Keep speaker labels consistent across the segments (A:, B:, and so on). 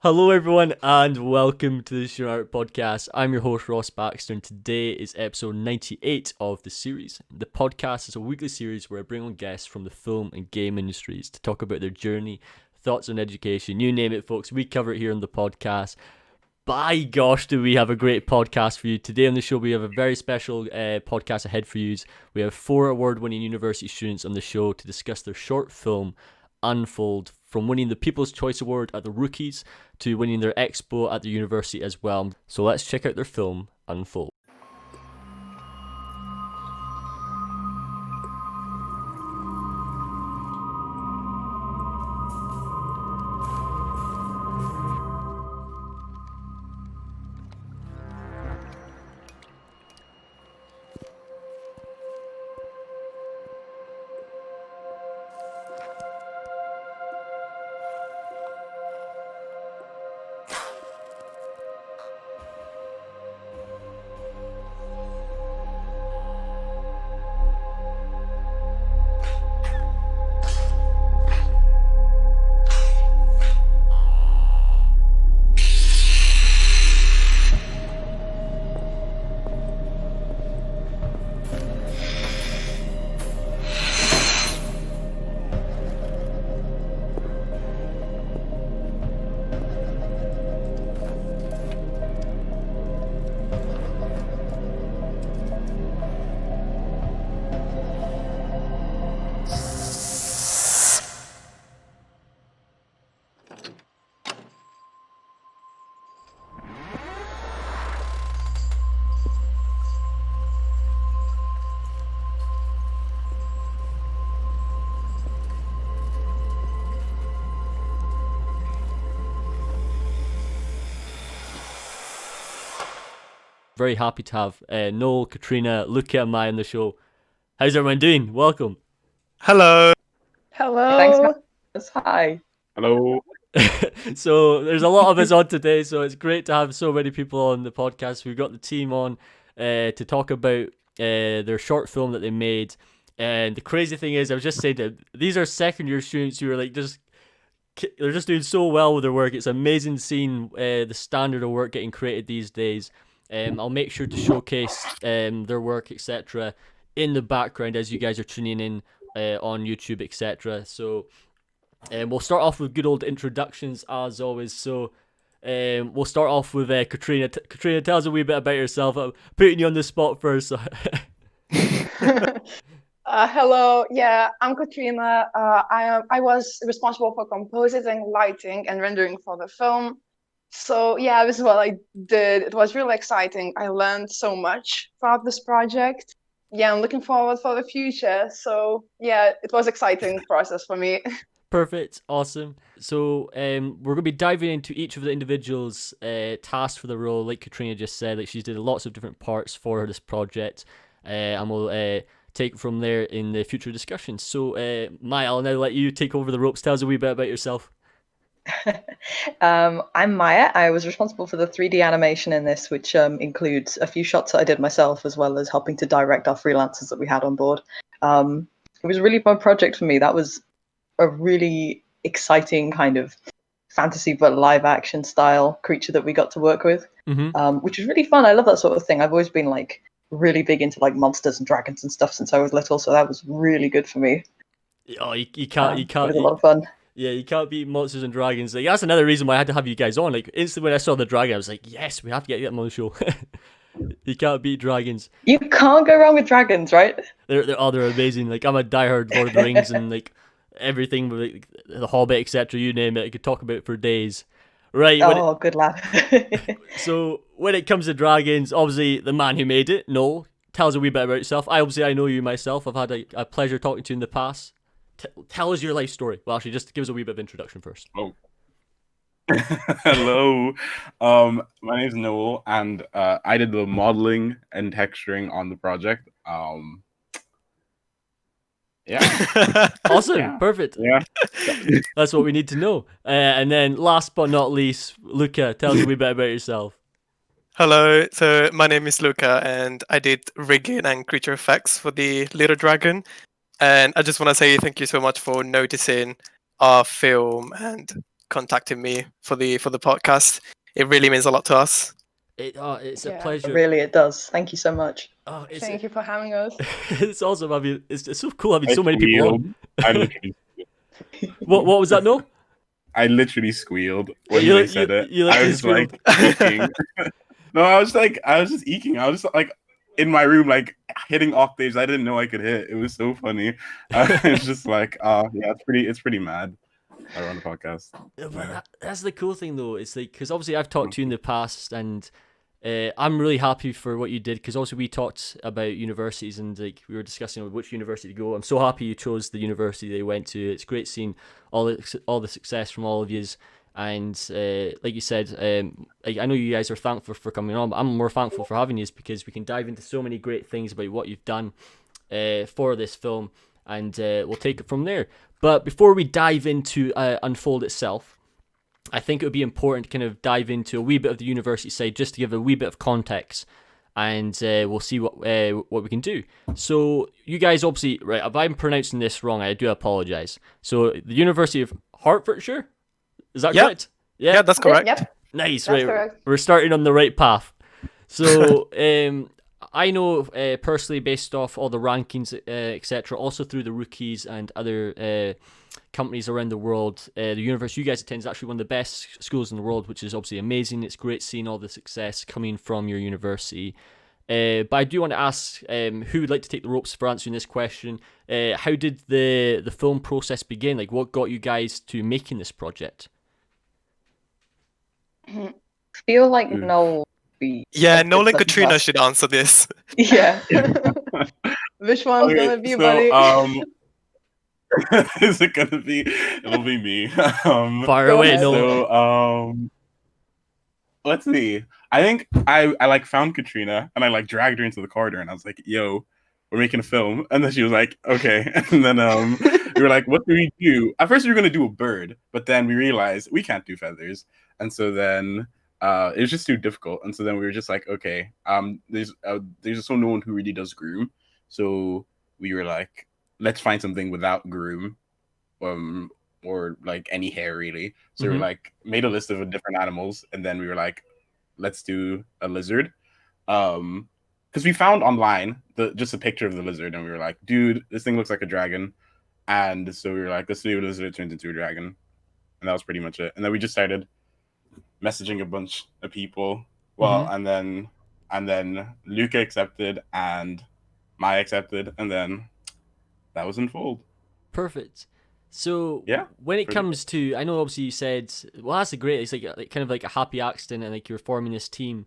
A: Hello, everyone, and welcome to the Show Art Podcast. I'm your host, Ross Baxter, and today is episode 98 of the series. The podcast is a weekly series where I bring on guests from the film and game industries to talk about their journey, thoughts on education, you name it, folks. We cover it here on the podcast. By gosh, do we have a great podcast for you. Today on the show, we have a very special podcast ahead for you. We have 4 award-winning university students on the show to discuss their short film, Unfold, from winning the People's Choice Award at the Rookies to winning their expo at the university as well. So let's check out their film, Unfold. Very happy to have Noel, Kotryna, Luca, and Maya on the show. How's everyone doing? Welcome.
B: Hello.
C: Hello.
D: Thanks, guys. Hi.
B: Hello.
A: So there's a lot of us on today, so it's great to have so many people on the podcast. We've got the team on to talk about their short film that they made. And the crazy thing is, I was just saying that these are second year students who are like they're just doing so well with their work. It's amazing seeing the standard of work getting created these days. I'll make sure to showcase their work, etc., in the background as you guys are tuning in on YouTube, etc. So we'll start off with good old introductions as always. So we'll start off with Kotryna. Kotryna, tell us a wee bit about yourself. I'm putting you on the spot first. So.
C: Hello. Yeah, I'm Kotryna. I was responsible for compositing, lighting, and rendering for the film. So yeah, this is what I did. It was really exciting. I learned so much throughout this project. Yeah, I'm looking forward for the future. So yeah, it was exciting process for me.
A: Perfect, awesome. So we're going to be diving into each of the individuals' tasks for the role. Like Kotryna just said, like she's did lots of different parts for this project, and we'll take it from there in the future discussions. So Maya, I'll now let you take over the ropes. Tell us a wee bit about yourself.
D: I'm Maya. I was responsible for the 3D animation in this, which includes a few shots that I did myself, as well as helping to direct our freelancers that we had on board. It was a really fun project for me. That was a really exciting kind of fantasy but live action style creature that we got to work with, which was really fun. I love that sort of thing. I've always been like really big into like monsters and dragons and stuff since I was little, so that was really good for me.
A: Oh, you can't.
D: It was a lot of fun.
A: Yeah, you can't beat monsters and dragons. Like that's another reason why I had to have you guys on. Like instantly when I saw the dragon, I was like, yes, we have to get them on the show. You can't beat dragons.
D: You can't go wrong with dragons, right?
A: They're amazing. Like I'm a diehard Lord of the Rings and like everything with like, the Hobbit, etc. You name it, I could talk about it for days. Right.
D: Good lad.
A: So when it comes to dragons, obviously the man who made it, Noel, tell us a wee bit about yourself. I know you myself. I've had a pleasure talking to you in the past. Tell us your life story. Well, actually, just give us a wee bit of introduction first.
B: Oh. Hello. My name is Noel, and I did the modeling and texturing on the project. Yeah.
A: Awesome.
B: Yeah.
A: Perfect.
B: Yeah.
A: That's what we need to know. And then last but not least, Luca, tell us a wee bit about yourself.
E: Hello, so my name is Luca, and I did rigging and creature effects for the Little Dragon. And I just want to say thank you so much for noticing our film and contacting me for the podcast. It really means a lot to us.
A: It's a
C: Yeah.
A: pleasure.
D: Really, it does. Thank you so much.
A: Oh,
C: Thank you for having us.
A: it's awesome. I mean, it's so cool having
B: I
A: so many people on.
B: squealed. I literally,
A: What was that? No.
B: I literally squealed when
A: You
B: they
A: li-
B: said
A: you-
B: it.
A: you
B: I
A: literally
B: was like eking. No, I was just eking. I was just like in my room, like hitting octaves I didn't know I could hit. It was so funny. It's just like, yeah, it's pretty mad. I run the podcast.
A: Yeah, but that's the cool thing, though. It's like, because obviously I've talked to you in the past, and I'm really happy for what you did. Because also we talked about universities, and like we were discussing which university to go. I'm so happy you chose the university that you went to. It's great seeing all the success from all of yous. And like you said, I know you guys are thankful for coming on, but I'm more thankful for having you because we can dive into so many great things about what you've done for this film, and we'll take it from there. But before we dive into Unfold itself, I think it would be important to kind of dive into a wee bit of the university side just to give a wee bit of context, and we'll see what we can do. So you guys obviously, right, if I'm pronouncing this wrong, I do apologise. So the University of Hertfordshire, is that correct?
E: Yeah, that's correct.
C: Yep,
A: Nice,
C: that's
A: right.
C: correct.
A: We're starting on the right path. So I know personally, based off all the rankings, etc., also through the rookies and other companies around the world, the university you guys attend is actually one of the best schools in the world, which is obviously amazing. It's great seeing all the success coming from your university. But I do want to ask who would like to take the ropes for answering this question. How did the film process begin? Like, what got you guys to making this project?
D: Feel like Noel.
E: Yeah, Noel and Kotryna should answer this.
D: Yeah.
C: Which one's gonna be,
B: so,
C: buddy?
B: is it gonna be? It'll be me.
A: Fire
C: Go
A: away,
C: ahead.
A: Noel.
B: So, let's see. I think I like found Kotryna and I like dragged her into the corridor and I was like, "Yo, we're making a film." And then she was like, "Okay." And then we were like, "What do we do?" At first we were gonna do a bird, but then we realized we can't do feathers, and so then it was just too difficult. And so then we were just like, "Okay, there's also no one who really does groom," so we were like, "Let's find something without groom, or like any hair really." So we were like made a list of different animals, and then we were like, let's do a lizard, because we found online just a picture of the lizard, and we were like, dude, this thing looks like a dragon. And so we were like, let's do a lizard that turns into a dragon. And that was pretty much it. And then we just started messaging a bunch of people. Well, and then Luca accepted and Maya accepted, and then that was Unfold.
A: Perfect. So
B: Yeah,
A: when it
B: pretty
A: comes to, I know obviously you said, well, that's great. It's like kind of like a happy accident, and like you're forming this team.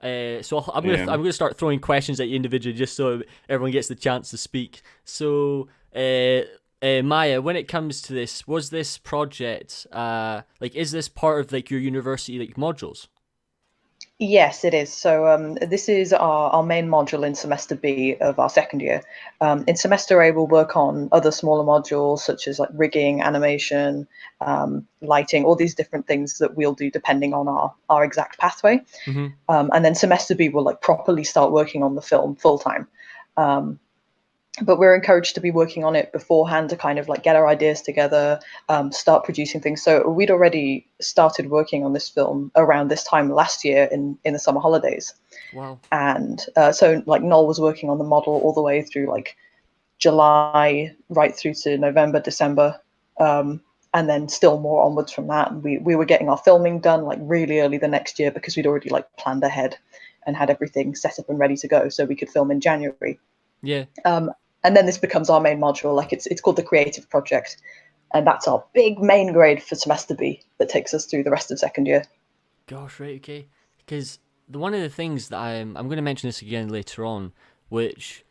A: So I'm gonna start throwing questions at you individually, just so everyone gets the chance to speak. So Maya, when it comes to this, was this project like, is this part of like your university like modules?
D: Yes, it is. So this is our main module in semester B of our second year. In semester A, we'll work on other smaller modules such as like rigging, animation, lighting, all these different things that we'll do depending on our exact pathway. And then semester B, we'll like properly start working on the film full time. But we're encouraged to be working on it beforehand to kind of like get our ideas together, start producing things. So we'd already started working on this film around this time last year in the summer holidays.
A: Wow.
D: And so like Noel was working on the model all the way through like July, right through to November, December. And then still more onwards from that. And we were getting our filming done like really early the next year because we'd already like planned ahead and had everything set up and ready to go so we could film in January.
A: Yeah.
D: And then this becomes our main module, like it's called the creative project, and that's our big main grade for semester B that takes us through the rest of second year.
A: Gosh, right, okay. Because one of the things that I'm going to mention this again later on, which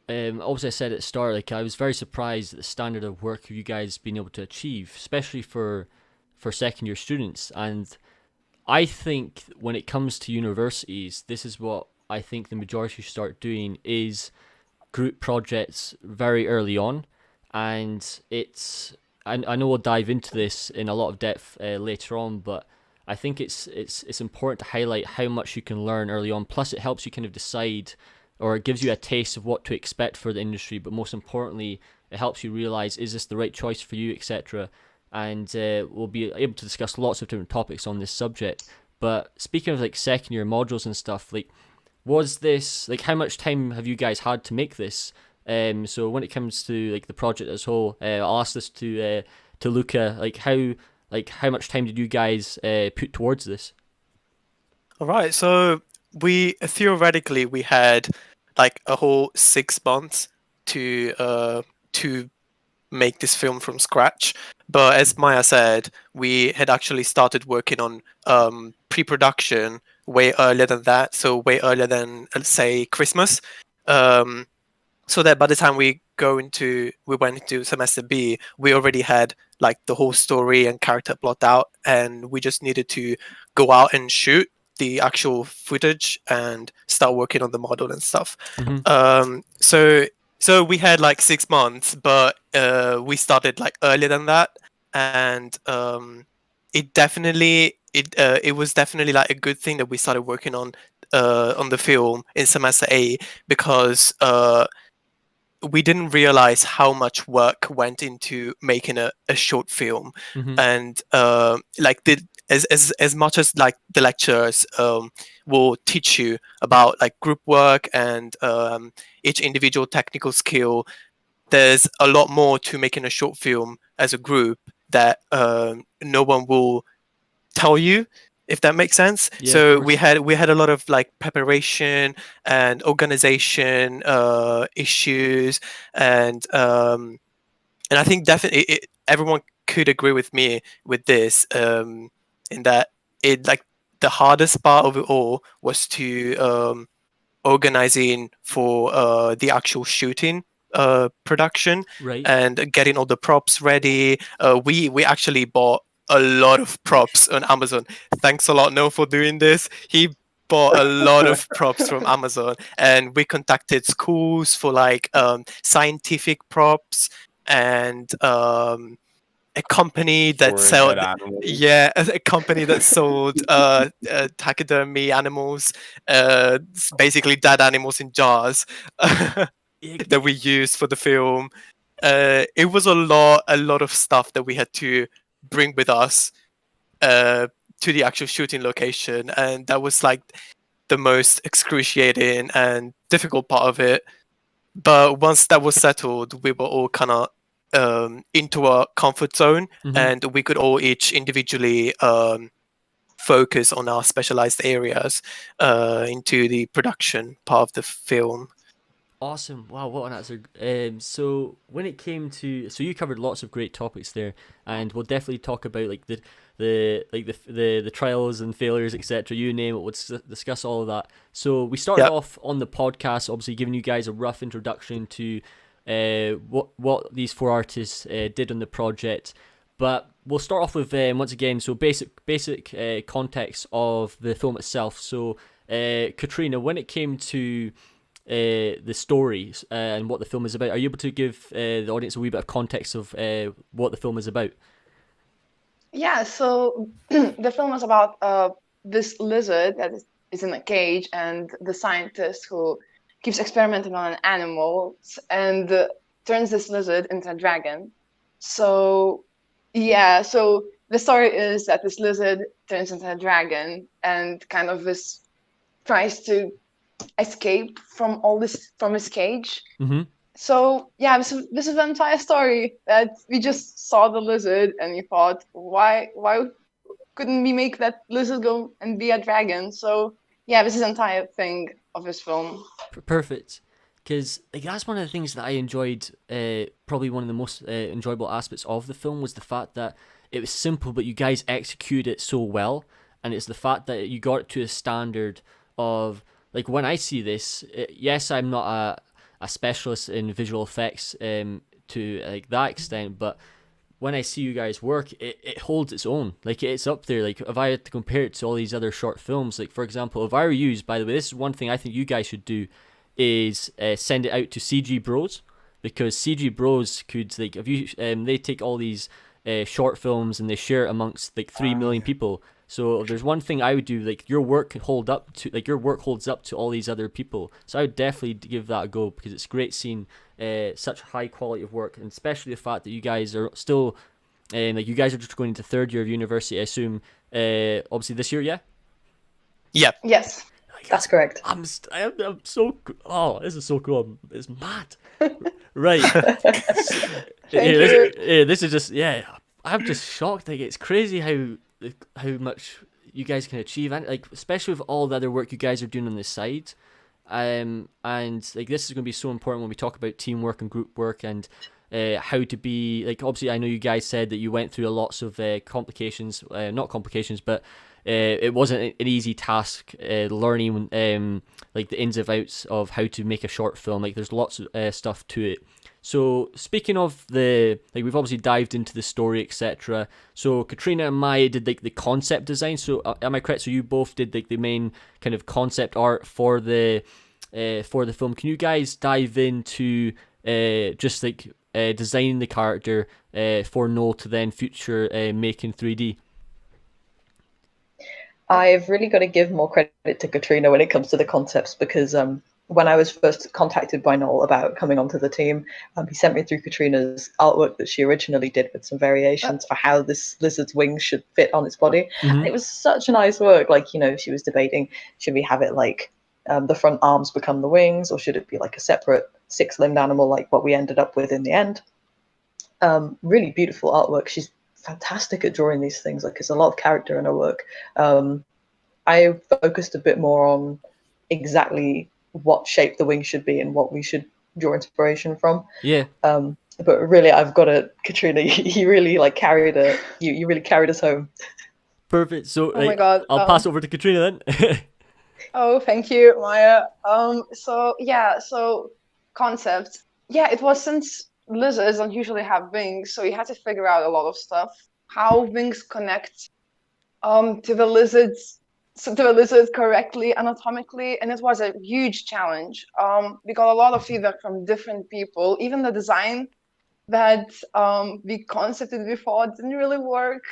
A: obviously I said at the start, like I was very surprised at the standard of work you guys been able to achieve, especially for second year students. And I think when it comes to universities, this is what I think the majority should start doing is group projects very early on. And it's, I know we'll dive into this in a lot of depth later on, but I think it's important to highlight how much you can learn early on. Plus it helps you kind of decide, or it gives you a taste of what to expect for the industry, but most importantly, it helps you realize, is this the right choice for you, etc. and we'll be able to discuss lots of different topics on this subject. But speaking of like second year modules and stuff, like, was this like, how much time have you guys had to make this? So when it comes to like the project as a whole, I'll ask this to Luca. Like how much time did you guys put towards this?
E: All right, so we theoretically we had like a whole 6 months to make this film from scratch. But as Maya said, we had actually started working on pre-production way earlier than that, so way earlier than, let's say, Christmas. So that by the time we went into semester B, we already had like the whole story and character plot out, and we just needed to go out and shoot the actual footage and start working on the model and stuff. So we had like 6 months, but we started like earlier than that, and it was definitely like a good thing that we started working on the film in semester A, because we didn't realize how much work went into making a short film. And like as much as like the lecturers will teach you about like group work and each individual technical skill, there's a lot more to making a short film as a group that no one will tell you, if that makes sense.
A: Yeah,
E: so we had a lot of like preparation and organization issues, and I think definitely everyone could agree with me with this, in that it like the hardest part of it all was to organizing for the actual shooting production,
A: Right.
E: and getting all the props ready. We actually bought a lot of props on Amazon. Thanks a lot, Noel, for doing this. He bought a lot of props from Amazon, and we contacted schools for like scientific props, and a company that sold a company that sold taxidermy animals, basically dead animals in jars that we used for the film. It was a lot of stuff that we had to bring with us to the actual shooting location, and that was like the most excruciating and difficult part of it. But once that was settled, we were all kind of into a comfort zone, and we could all each individually focus on our specialized areas into the production part of the film.
A: Awesome! Wow, what an answer. So when it came to, so you covered lots of great topics there, and we'll definitely talk about like the trials and failures, etc. You name it. We'll discuss all of that. So we started off on the podcast, obviously giving you guys a rough introduction to what these four artists did on the project, but we'll start off with once again, so basic context of the film itself. So Kotryna, when it came to the story and what the film is about, are you able to give the audience a wee bit of context of what the film is about?
C: Yeah, so the film is about this lizard that is in a cage, and the scientist who keeps experimenting on an animal and turns this lizard into a dragon. So yeah, so the story is that this lizard turns into a dragon and kind of tries to escape from his cage. So yeah, this is the entire story, that we just saw the lizard and we thought, why couldn't we make that lizard go and be a dragon? So yeah, this is the entire thing of this film.
A: Perfect, because like that's one of the things that I enjoyed. Probably one of the most enjoyable aspects of the film was the fact that it was simple, but you guys executed it so well, and it's the fact that you got it to a standard of, like, when I see this, yes, I'm not a specialist in visual effects to like that extent, but when I see you guys work, it holds its own. Like, it's up there. Like, if I had to compare it to all these other short films, like, for example, if I were you, by the way, this is one thing I think you guys should do, is send it out to CG Bros, because CG Bros could, like, if you they take all these short films and they share it amongst like 3 million people. So if there's one thing I would do, like, your work holds up to all these other people. So I would definitely give that a go, because it's great seeing such high quality of work, and especially the fact that you guys are still and like you guys are just going into third year of university, I assume. Obviously this year, yeah.
E: Yeah.
C: Yes.
D: That's correct.
A: I'm so oh, this is so cool. It's mad. Right. This is just I'm just shocked. Like it's crazy how much you guys can achieve, and like especially with all the other work you guys are doing on the side. And like this is going to be so important when we talk about teamwork and group work and how to be like. Obviously, I know you guys said that you went through lots of complications, not complications, but it wasn't an easy task learning like the ins and outs of how to make a short film. Like there's lots of stuff to it. So speaking of we've obviously dived into the story, etc. So Kotryna and Maya did like the concept design. So am I correct? So you both did like the main kind of concept art for the film. Can you guys dive into just like designing the character for Noel to then future make in 3D?
D: I've really got to give more credit to Kotryna when it comes to the concepts, because when I was first contacted by Noel about coming onto the team, he sent me through Kotryna's artwork that she originally did with some variations for how this lizard's wings should fit on its body.
A: Mm-hmm.
D: And it was such a nice work. Like, she was debating, should we have it like the front arms become the wings, or should it be like a separate 6-limbed animal like what we ended up with in the end? Really beautiful artwork. She's fantastic at drawing these things. Like, there's a lot of character in her work. I focused a bit more on exactly what shape the wings should be and what we should draw inspiration from.
A: Yeah.
D: But really, I've got to, Kotryna, you really like you really carried us home.
A: Perfect. So
C: Oh my God.
A: I'll pass over to Kotryna then.
C: Oh, thank you, Maya. So concept. Yeah, it was, since lizards don't usually have wings, so you had to figure out a lot of stuff. How wings connect to the lizard correctly anatomically, and it was a huge challenge. We got a lot of feedback from different people. Even the design that we concepted before didn't really work.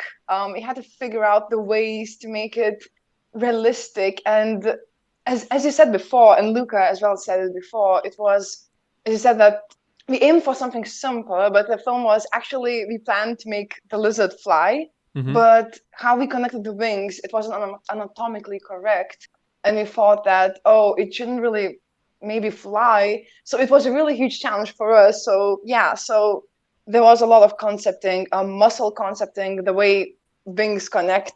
C: We had to figure out the ways to make it realistic, and as you said before, and Luca as well said it before, it was, as you said, that we aimed for something simple, but the film was actually, we planned to make the lizard fly.
A: Mm-hmm.
C: But how we connected the wings, it wasn't anatomically correct. And we thought that, it shouldn't really maybe fly. So it was a really huge challenge for us. So there was a lot of concepting, muscle concepting, the way wings connect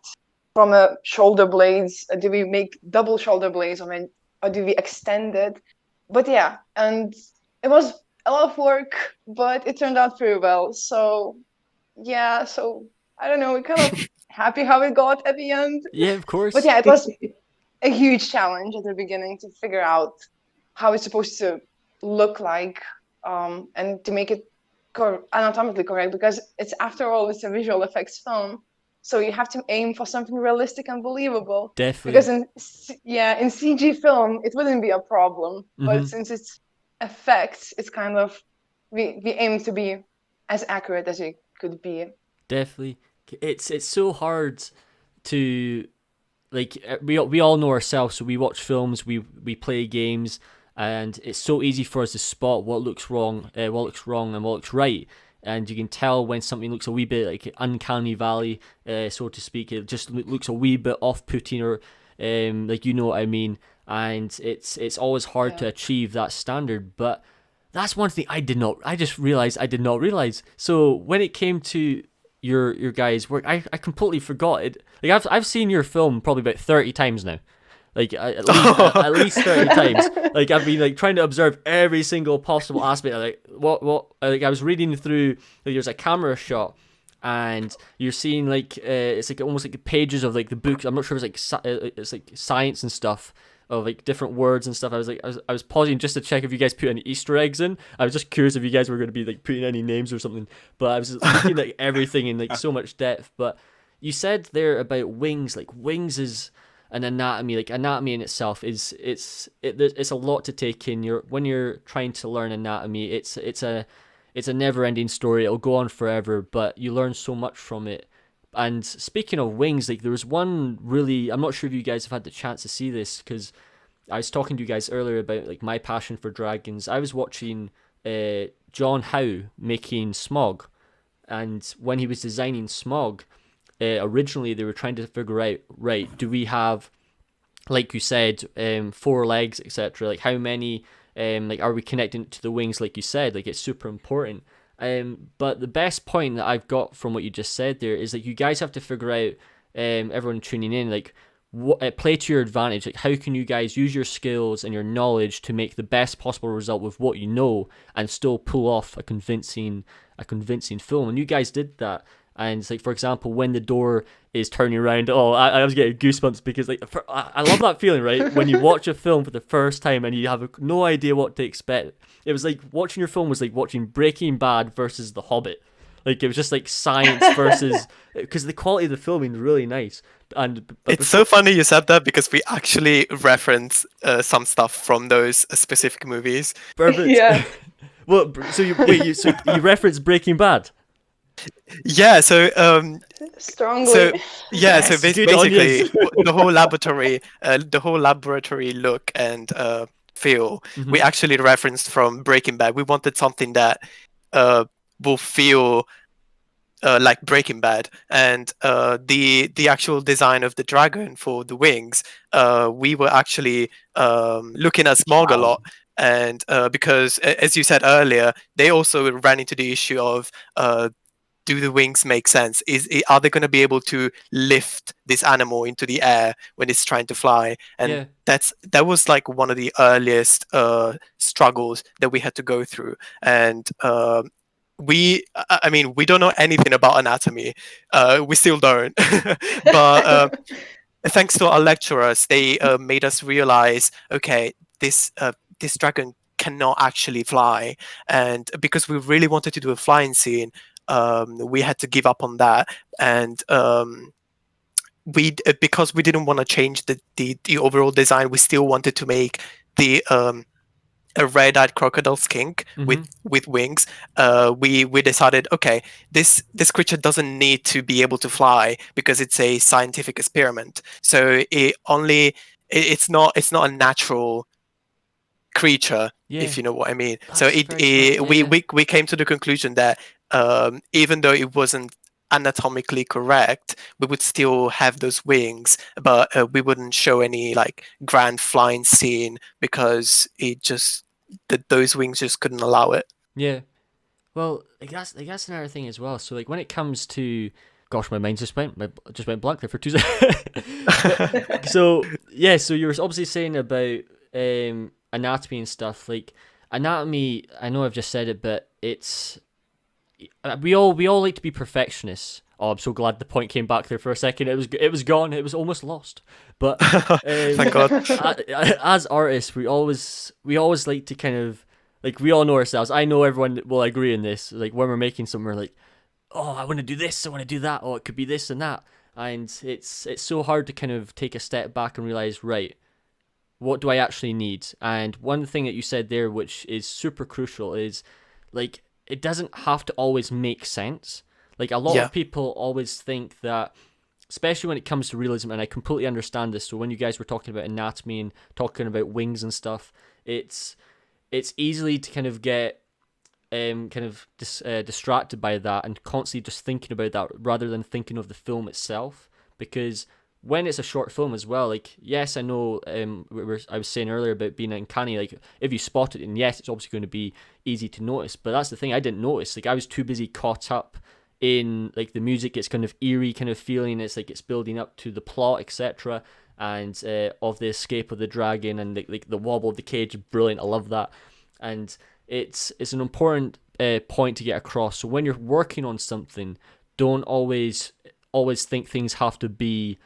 C: from a shoulder blades. Do we make double shoulder blades, or do we extend it? But yeah, and it was a lot of work, but it turned out pretty well. So yeah, I don't know, we're kind of happy how it got at the end.
A: Yeah, of course.
C: But yeah, it was a huge challenge at the beginning to figure out how it's supposed to look like, and to make it anatomically correct, because after all, it's a visual effects film. So you have to aim for something realistic and believable.
A: Definitely.
C: Because in CG film, it wouldn't be a problem.
A: Mm-hmm.
C: But since it's effects, it's kind of, we aim to be as accurate as it could be.
A: Definitely. It's so hard to, like, we all know ourselves. So we watch films, we play games, and it's so easy for us to spot what looks wrong, and what looks right. And you can tell when something looks a wee bit like uncanny valley, so to speak. It just looks a wee bit off-putting, or like, you know what I mean. And it's always hard to achieve that standard. But that's one thing I just realized I did not realize. So when it came to your guys' work, I completely forgot it. Like, I've seen your film probably about 30 times now. Like, at least 30 times. Like, I've been like trying to observe every single possible aspect. Like, what like, I was reading through, like, there's a camera shot, and you're seeing like it's like almost like the pages of like the books. I'm not sure if it's like science and stuff, of like different words and stuff. I was pausing just to check if you guys put any Easter eggs in. I was just curious if you guys were going to be like putting any names or something. But I was looking at like everything in like so much depth. But you said there about wings. Like, wings is an anatomy. Like, anatomy in itself is it's a lot to take in. When you're trying to learn anatomy, it's a never-ending story. It'll go on forever, but you learn so much from it. And speaking of wings, like, there was one really, I'm not sure if you guys have had the chance to see this, because I was talking to you guys earlier about like my passion for dragons. I was watching John Howe making Smog, And when he was designing Smog, originally they were trying to figure out, right, do we have, like you said, 4 legs, etc. Like how many, like are we connecting to the wings? Like you said, like it's super important. But the best point that I've got from what you just said there is that you guys have to figure out, everyone tuning in, like play to your advantage. Like how can you guys use your skills and your knowledge to make the best possible result with what you know and still pull off a convincing film? And you guys did that. And it's like, for example, when the door is turning around, I was getting goosebumps because like I love that feeling, right? When you watch a film for the first time and you have no idea what to expect. It was like watching your film was like watching Breaking Bad versus The Hobbit. Like it was just like science versus, because the quality of the filming is really nice. And
E: it's so funny you said that because we actually reference some stuff from those specific movies.
A: Perfect.
C: Yeah.
A: Well, so you reference Breaking Bad.
E: Yeah, so
C: Strongly.
E: so yeah, so
A: Yes, good
E: basically
A: onions.
E: the whole laboratory look and feel
A: Mhm.
E: we actually referenced from Breaking Bad. We wanted something that will feel like Breaking Bad, and the actual design of the dragon for the wings, we were actually looking at Smog a lot, and because as you said earlier, they also ran into the issue of do the wings make sense? Are they going to be able to lift this animal into the air when it's trying to fly? And
A: Yeah.
E: that was like one of the earliest struggles that we had to go through. And I mean, we don't know anything about anatomy. We still don't. But thanks to our lecturers, they made us realize, okay, this dragon cannot actually fly, and because we really wanted to do a flying scene, we had to give up on that. And because we didn't want to change the overall design, we still wanted to make the a red-eyed crocodile skink with wings. We decided, okay, this creature doesn't need to be able to fly because it's a scientific experiment. So it's not a natural creature,
A: Yeah.
E: if you know what I mean.
A: That's
E: So
A: very smart, yeah.
E: we came to the conclusion that even though it wasn't anatomically correct, we would still have those wings, but we wouldn't show any like grand flying scene because those wings just couldn't allow it.
A: Yeah. Well, that's another thing as well. So like when it comes to, gosh, my mind just went blank there for 2 seconds. So yeah, so you were obviously saying about anatomy and stuff. Like anatomy, I know I've just said it, but it's we all like to be perfectionists. Oh, I'm so glad the point came back there for a second. It was gone. It was almost lost. But
E: Thank God.
A: As artists, we always like to kind of, like, we all know ourselves. I know everyone will agree in this. Like when we're making something, we're like, oh, I want to do this, I want to do that. Oh, it could be this and that. And it's so hard to kind of take a step back and realize, right, what do I actually need? And one thing that you said there, which is super crucial, is like it doesn't have to always make sense. Like a lot of people always think that, especially when it comes to realism, and I completely understand this. So when you guys were talking about anatomy and talking about wings and stuff, it's easily to kind of get distracted by that and constantly just thinking about that rather than thinking of the film itself. Because when it's a short film as well, like, yes, I know I was saying earlier about being uncanny, like if you spot it, and yes, it's obviously going to be easy to notice, but that's the thing, I didn't notice. Like I was too busy caught up in like the music. It's kind of eerie kind of feeling, it's like it's building up to the plot, etc., and of the escape of the dragon and the wobble of the cage. Brilliant, I love that. And it's an important point to get across. So when you're working on something, don't always think things have to be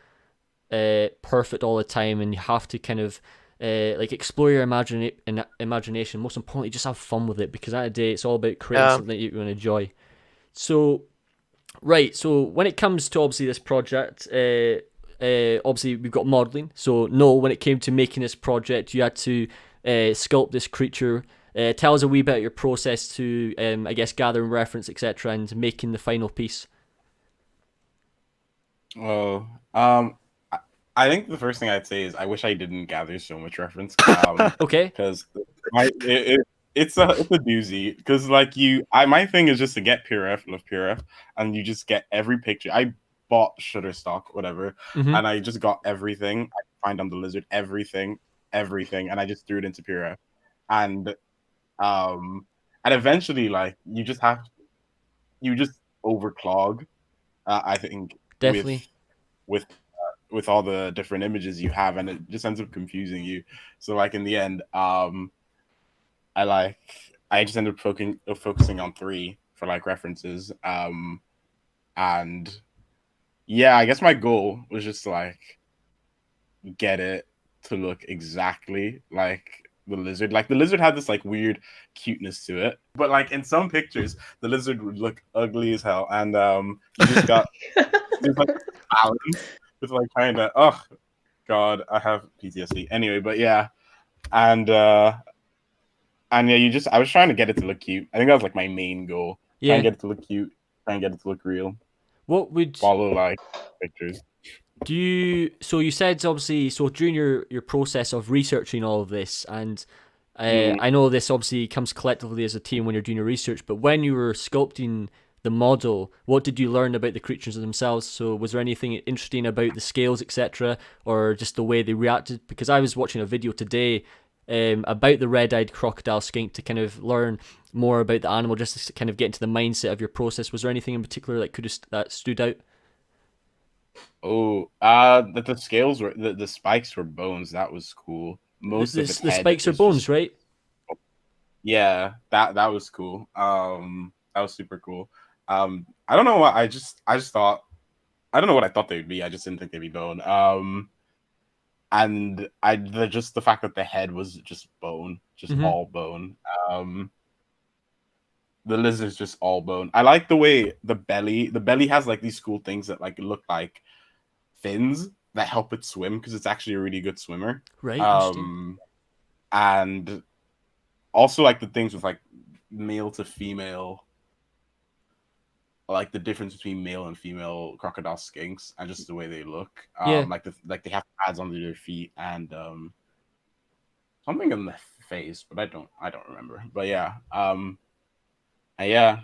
A: perfect all the time, and you have to kind of like explore your imagination. Most importantly, just have fun with it, because at the end of the day, it's all about creating something that you can enjoy. So right, so when it comes to obviously this project, obviously we've got modeling. So Noel, when it came to making this project, you had to sculpt this creature. Tell us a wee bit about your process to I guess gathering reference, etc., and making the final piece.
B: Oh, I think the first thing I'd say is I wish I didn't gather so much reference.
A: Okay.
B: Because it's a doozy because like my thing is just to get PureF, love PureF, and you just get every picture. I bought Shutterstock, whatever,
A: Mhm.
B: and I just got everything I could find on the lizard, everything, and I just threw it into PureF, and um, and eventually like you just overclog. I think
A: Definitely.
B: with with all the different images you have, and it just ends up confusing you. So like in the end, I just ended up focusing on 3 for like references. And yeah, I guess my goal was just to like get it to look exactly like the lizard. Like the lizard had this like weird cuteness to it, but like in some pictures, the lizard would look ugly as hell, and you just got there's like balance with like kind of god, I have PTSD anyway. But yeah, and yeah, I was trying to get it to look cute. I think that was like my main goal. Try and
A: Yeah.
B: get it to look cute. Try and get it to look real.
A: What would
B: Follow like pictures.
A: do you? So you said obviously. So during your process of researching all of this, and I know this obviously comes collectively as a team when you're doing your research. But when you were sculpting the model, what did you learn about the creatures themselves? So was there anything interesting about the scales, etc., or just the way they reacted? Because I was watching a video today about the red-eyed crocodile skink to kind of learn more about the animal, just to kind of get into the mindset of your process. Was there anything in particular that stood out?
B: Oh, that the scales were the spikes were bones. That was cool. Most of its
A: The
B: head
A: spikes are
B: is
A: bones,
B: just
A: right?
B: yeah. That was cool. That was super cool. I don't know what I just thought. I don't know what I thought they'd be. I just didn't think they'd be bone. And just the fact that the head was just bone, just
A: Mhm.
B: all bone. The lizard's just all bone. I like the way the belly has like these cool things that like look like fins that help it swim because it's actually a really good swimmer.
A: Right, interesting.
B: And also like the things with like male to female, like the difference between male and female crocodile skinks and just the way they look.
A: Yeah.
B: Like they have pads under their feet and something in the face, but I don't remember. But yeah, and yeah,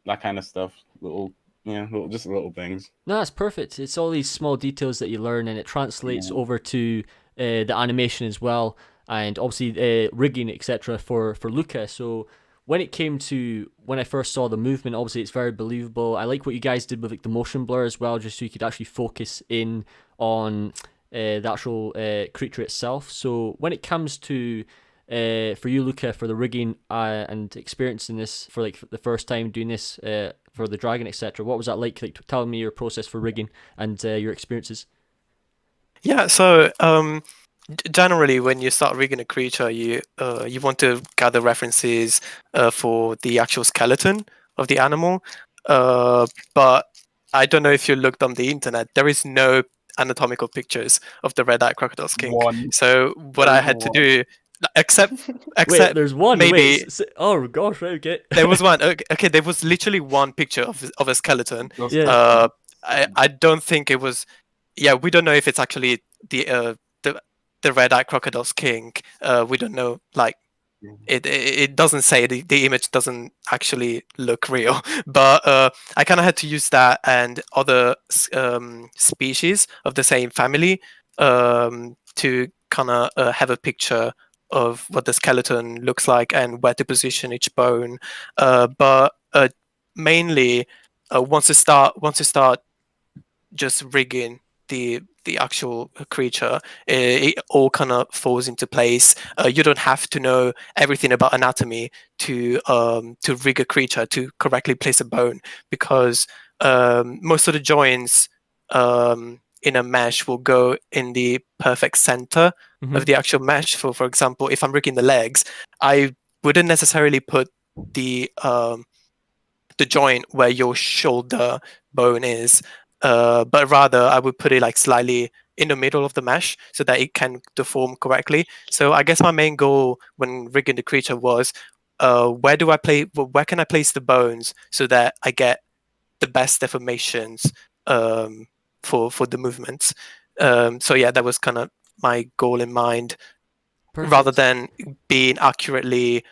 B: that kind of stuff. Just little things.
A: No, that's perfect. It's all these small details that you learn, and it translates
B: Yeah.
A: over to the animation as well, and obviously rigging, etc. for Luca. So when it came to when I first saw the movement, obviously it's very believable. I like what you guys did with like the motion blur as well, just so you could actually focus in on the actual creature itself. So when it comes to for you, Luca, for the rigging and experiencing this for like the first time doing this for the dragon, etc. What was that like? Like, tell me your process for rigging and your experiences.
E: Yeah, so generally, when you start rigging a creature, you want to gather references for the actual skeleton of the animal. But I don't know if you looked on the internet. There is no anatomical pictures of the red-eyed crocodile skink.
B: One.
E: So what I had to do, except
A: Wait, there's one.
E: maybe
A: Oh gosh, right, okay.
E: there was one. Okay, there was literally one picture of a skeleton.
A: Yeah.
E: I don't think it was. Yeah, we don't know if it's actually the red-eyed crocodile skink. We don't know. Like it doesn't say the image doesn't actually look real. But I kind of had to use that and other species of the same family to kind of have a picture of what the skeleton looks like and where to position each bone. But mainly, once you start just rigging the actual creature, it all kind of falls into place. You don't have to know everything about anatomy to rig a creature to correctly place a bone, because most of the joints in a mesh will go in the perfect center of the actual mesh. For example, if I'm rigging the legs, I wouldn't necessarily put the joint where your shoulder bone is, but rather I would put it like slightly in the middle of the mesh so that it can deform correctly. So I guess my main goal when rigging the creature was where can I place the bones so that I get the best deformations for the movements. So yeah, that was kind of my goal in mind,
A: Perfect.
E: rather than being accurately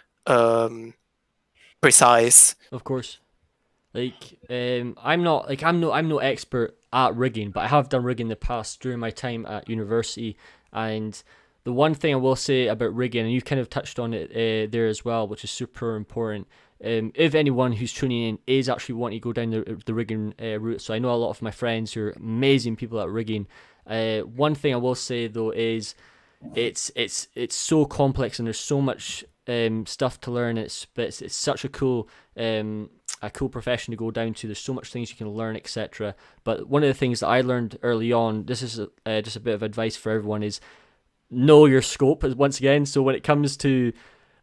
E: precise.
A: Of course. Like, I'm no expert at rigging, but I have done rigging in the past during my time at university. And the one thing I will say about rigging, and you kind of touched on it there as well, which is super important. If anyone who's tuning in is actually wanting to go down the rigging route, so I know a lot of my friends who are amazing people at rigging. One thing I will say though is it's so complex and there's so much stuff to learn. It's such a cool profession to go down to. There's so much things you can learn, etc. But one of the things that I learned early on, this is just a bit of advice for everyone, is know your scope once again. So when it comes to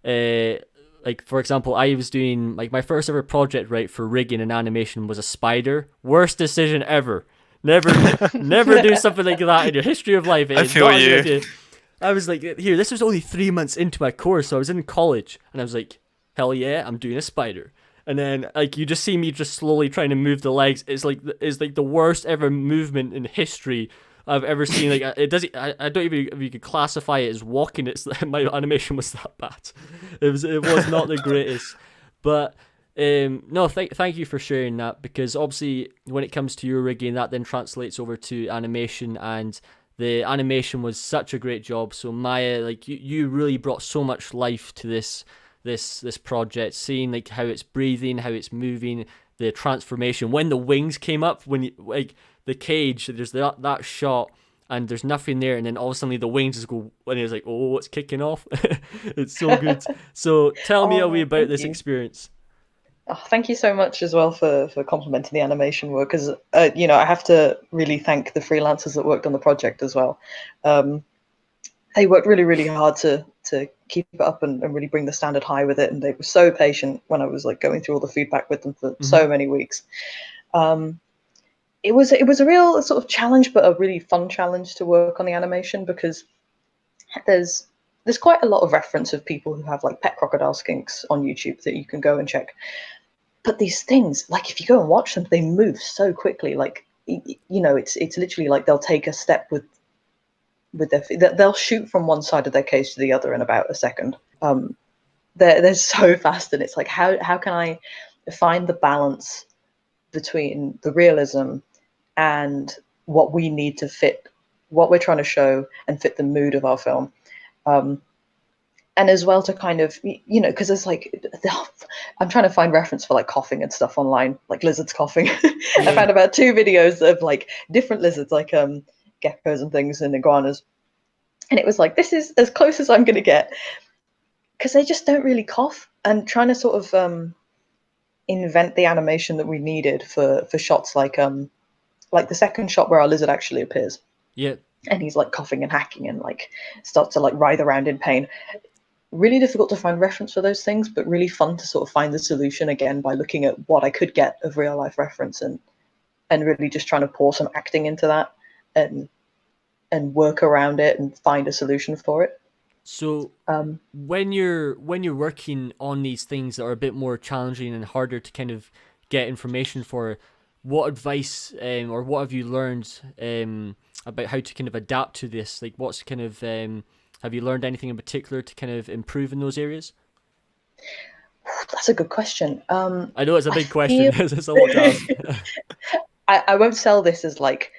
A: like, for example, I was doing like my first ever project, right, for rigging and animation was a spider. Worst decision ever. Never do something like that in your history of life.
E: I feel you.
A: I was like, here, this was only 3 months into my course, so I was in college, and I was like, hell yeah, I'm doing a spider. And then, like, you just see me just slowly trying to move the legs. It's like the worst ever movement in history I've ever seen. Like, it doesn't. I don't even if you could classify it as walking. It's my animation was that bad. It was not the greatest. But no, thank you for sharing that, because obviously when it comes to your rigging, that then translates over to animation, and the animation was such a great job. So Maya, like you really brought so much life to this project, seeing like how it's breathing, how it's moving, the transformation when the wings came up, when you like the cage, there's that shot and there's nothing there, and then all of a sudden the wings just go, and it's like, oh, it's kicking off. It's so good. So tell me a wee about this experience.
D: Oh, thank you so much as well for complimenting the animation work, because I have to really thank the freelancers that worked on the project as well. They worked really, really hard to keep it up and really bring the standard high with it, and they were so patient when I was like going through all the feedback with them for so many weeks. It was a real sort of challenge, but a really fun challenge to work on the animation, because there's quite a lot of reference of people who have like pet crocodile skinks on YouTube that you can go and check. But these things, like if you go and watch them, they move so quickly. Like, it's literally like they'll take a step with their feet. They'll shoot from one side of their cage to the other in about a second. They're so fast, and it's like, how can I find the balance between the realism and what we need to fit what we're trying to show and fit the mood of our film. And as well to kind of, because there's like, I'm trying to find reference for like coughing and stuff online, like lizards coughing. I found about 2 videos of like different lizards, like geckos and things and iguanas. And it was like, this is as close as I'm going to get, because they just don't really cough. And trying to sort of invent the animation that we needed for shots like the second shot where our lizard actually appears.
A: Yeah.
D: And he's like coughing and hacking and like starts to like writhe around in pain. Really difficult to find reference for those things, but really fun to sort of find the solution again by looking at what I could get of real life reference and really just trying to pour some acting into that and work around it and find a solution for it.
A: So when you're working on these things that are a bit more challenging and harder to kind of get information for, what advice or what have you learned about how to kind of adapt to this? Like, what's kind of have you learned anything in particular to kind of improve in those areas?
D: That's a good question.
A: I know it's a big question. There's a lot to ask.
D: I won't sell this as like,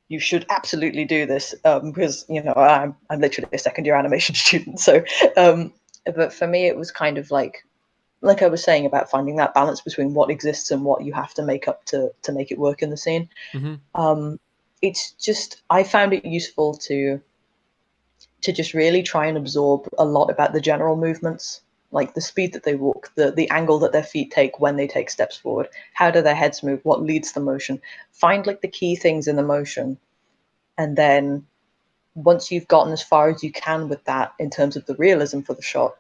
D: you should absolutely do this, because I'm literally a second year animation student. So, but for me, it was kind of like I was saying about finding that balance between what exists and what you have to make up to make it work in the scene. Mm-hmm. It's just, I found it useful to just really try and absorb a lot about the general movements, like the speed that they walk, the angle that their feet take when they take steps forward, how do their heads move, what leads the motion, find like the key things in the motion. And then once you've gotten as far as you can with that in terms of the realism for the shot,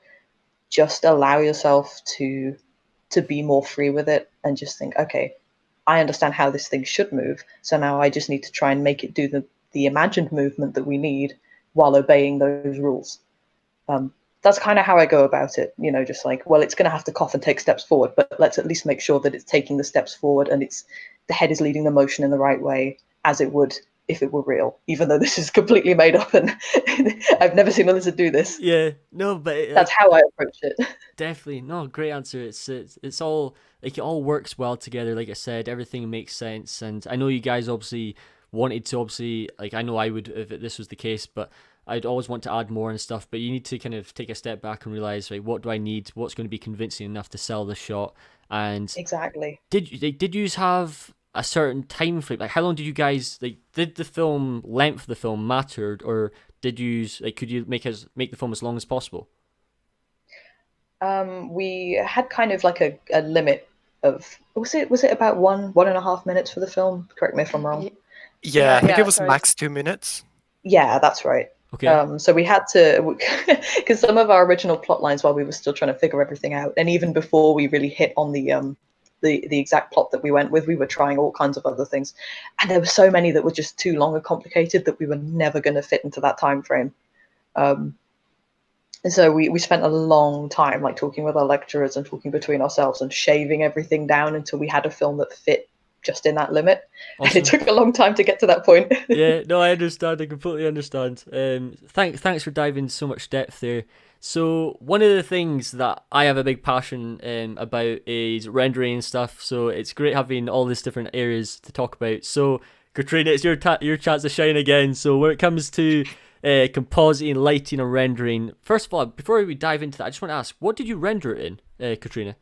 D: just allow yourself to be more free with it and just think, okay, I understand how this thing should move, so now I just need to try and make it do the imagined movement that we need while obeying those rules. That's kind of how I go about it, just like, well, it's going to have to cough and take steps forward, but let's at least make sure that it's taking the steps forward and the head is leading the motion in the right way, as it would if it were real, even though this is completely made up and I've never seen a lizard do this.
A: Yeah, no, but
D: That's how I approach it.
A: definitely no, great answer. It's all like it all works well together. Like I said, everything makes sense, and I know you guys obviously wanted to like I know I would if this was the case, but I'd always want to add more and stuff. But you need to kind of take a step back and realize, right, what do I need? What's going to be convincing enough to sell the shot? And
D: Exactly.
A: did you have a certain time frame? Like, how long did you guys like? Did the film length of the film mattered, or did you like? Could you make the film as long as possible?
D: We had kind of like a limit of was it about 1.5 minutes for the film? Correct me if I'm wrong.
E: Yeah, I think
C: Yeah,
E: it was
C: sorry.
E: max 2 minutes.
D: Yeah, that's right.
A: Okay.
D: So we had to, because some of our original plot lines, while we were still trying to figure everything out, and even before we really hit on the exact plot that we went with, we were trying all kinds of other things, and there were so many that were just too long and complicated that we were never going to fit into that time frame. And so we spent a long time like talking with our lecturers and talking between ourselves and shaving everything down until we had a film that fit just in that limit.
A: Awesome.
D: And it took a long time to get to that point.
A: Yeah, no, I understand. I completely understand. Thanks for diving so much depth there. So one of the things that I have a big passion about is rendering and stuff. So it's great having all these different areas to talk about. So Kotryna, it's your chance to shine again. So when it comes to compositing, lighting, and rendering, first of all, before we dive into that, I just want to ask, what did you render it in, Kotryna?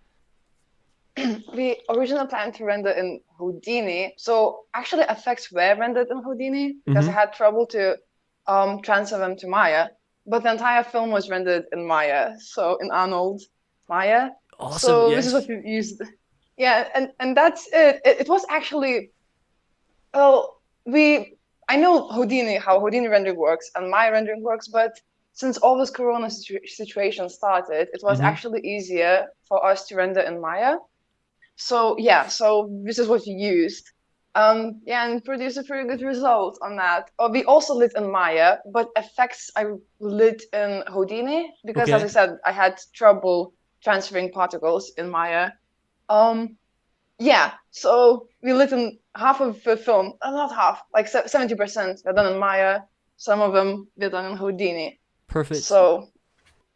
C: We originally planned to render in Houdini. So actually effects were rendered in Houdini because I had trouble to transfer them to Maya. But the entire film was rendered in Maya. So in Arnold Maya.
A: Awesome.
C: So
A: yes.
C: this is what we used. Yeah, and that's it. It was actually I know Houdini, how Houdini rendering works and Maya rendering works, but since all this Corona situation started, it was actually easier for us to render in Maya. So yeah, so this is what we used. And produced a pretty good result on that. We also lit in Maya, but effects I lit in Houdini because, as I said, I had trouble transferring particles in Maya. Yeah, so we lit in half of the film, not half, like 70% were done in Maya. Some of them were done in Houdini.
A: Perfect.
C: So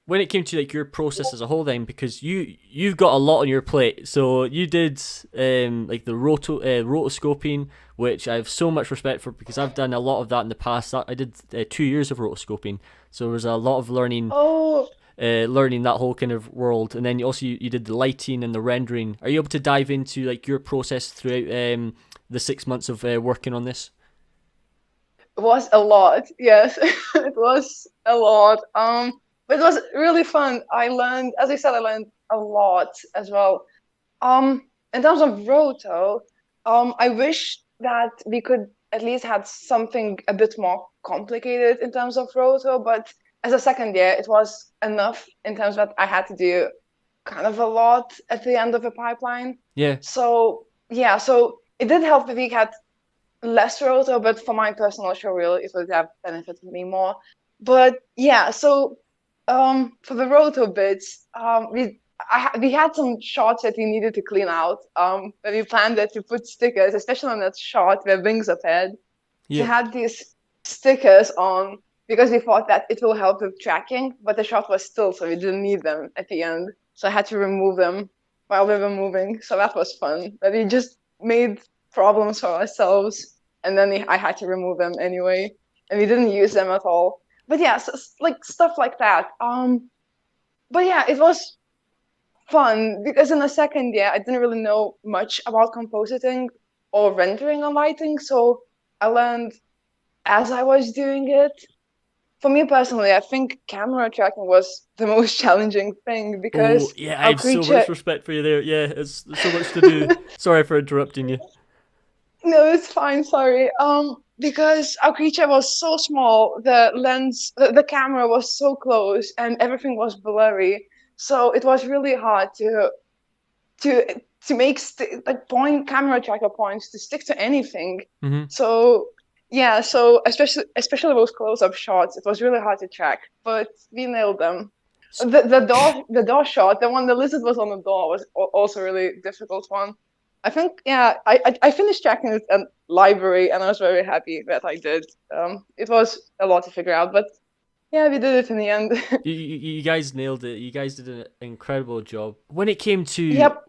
A: when it came to like your process as a whole, then, because you've got a lot on your plate, so you did like the rotoscoping, which I have so much respect for because I've done a lot of that in the past. I did 2 years of rotoscoping, so there was a lot of learning. Learning that whole kind of world, and then you did the lighting and the rendering. Are you able to dive into like your process throughout the 6 months of working on this?
C: it was a lot. Yes, it was a lot. But it was really fun. I learned, as I said, a lot as well. In terms of Roto, I wish that we could at least had something a bit more complicated in terms of Roto, but as a second year, it was enough in terms that I had to do kind of a lot at the end of the pipeline.
A: Yeah.
C: So yeah, so it did help that we had less Roto, but for my personal showreel, it would have benefited me more. But yeah, so for the Roto bits, we had some shots that we needed to clean out. But we planned to put stickers, especially on that shot where wings appeared.
A: Yeah.
C: We had these stickers on because we thought that it will help with tracking, but the shot was still, so we didn't need them at the end. So I had to remove them while we were moving. So that was fun. But we just made problems for ourselves, and then I had to remove them anyway, and we didn't use them at all. But yeah, so, like stuff like that. But yeah, it was fun because in the second year I didn't really know much about compositing or rendering and lighting, so I learned as I was doing it. For me personally, I think camera tracking was the most challenging thing because
A: I have so much respect for you there. Yeah, it's so much to do. Sorry for interrupting you.
C: No, it's fine. Sorry. Because our creature was so small, the lens, the camera was so close, and everything was blurry. So it was really hard to make camera tracker points to stick to anything. So yeah, so especially those close-up shots, it was really hard to track, but we nailed them. The door shot, the one the lizard was on the door, was also a really difficult one. I think, yeah, I finished tracking it at library, and I was very happy that I did. It was a lot to figure out, but yeah, we did it in the end.
A: You guys nailed it. You guys did an incredible job. When it came to
C: Yep.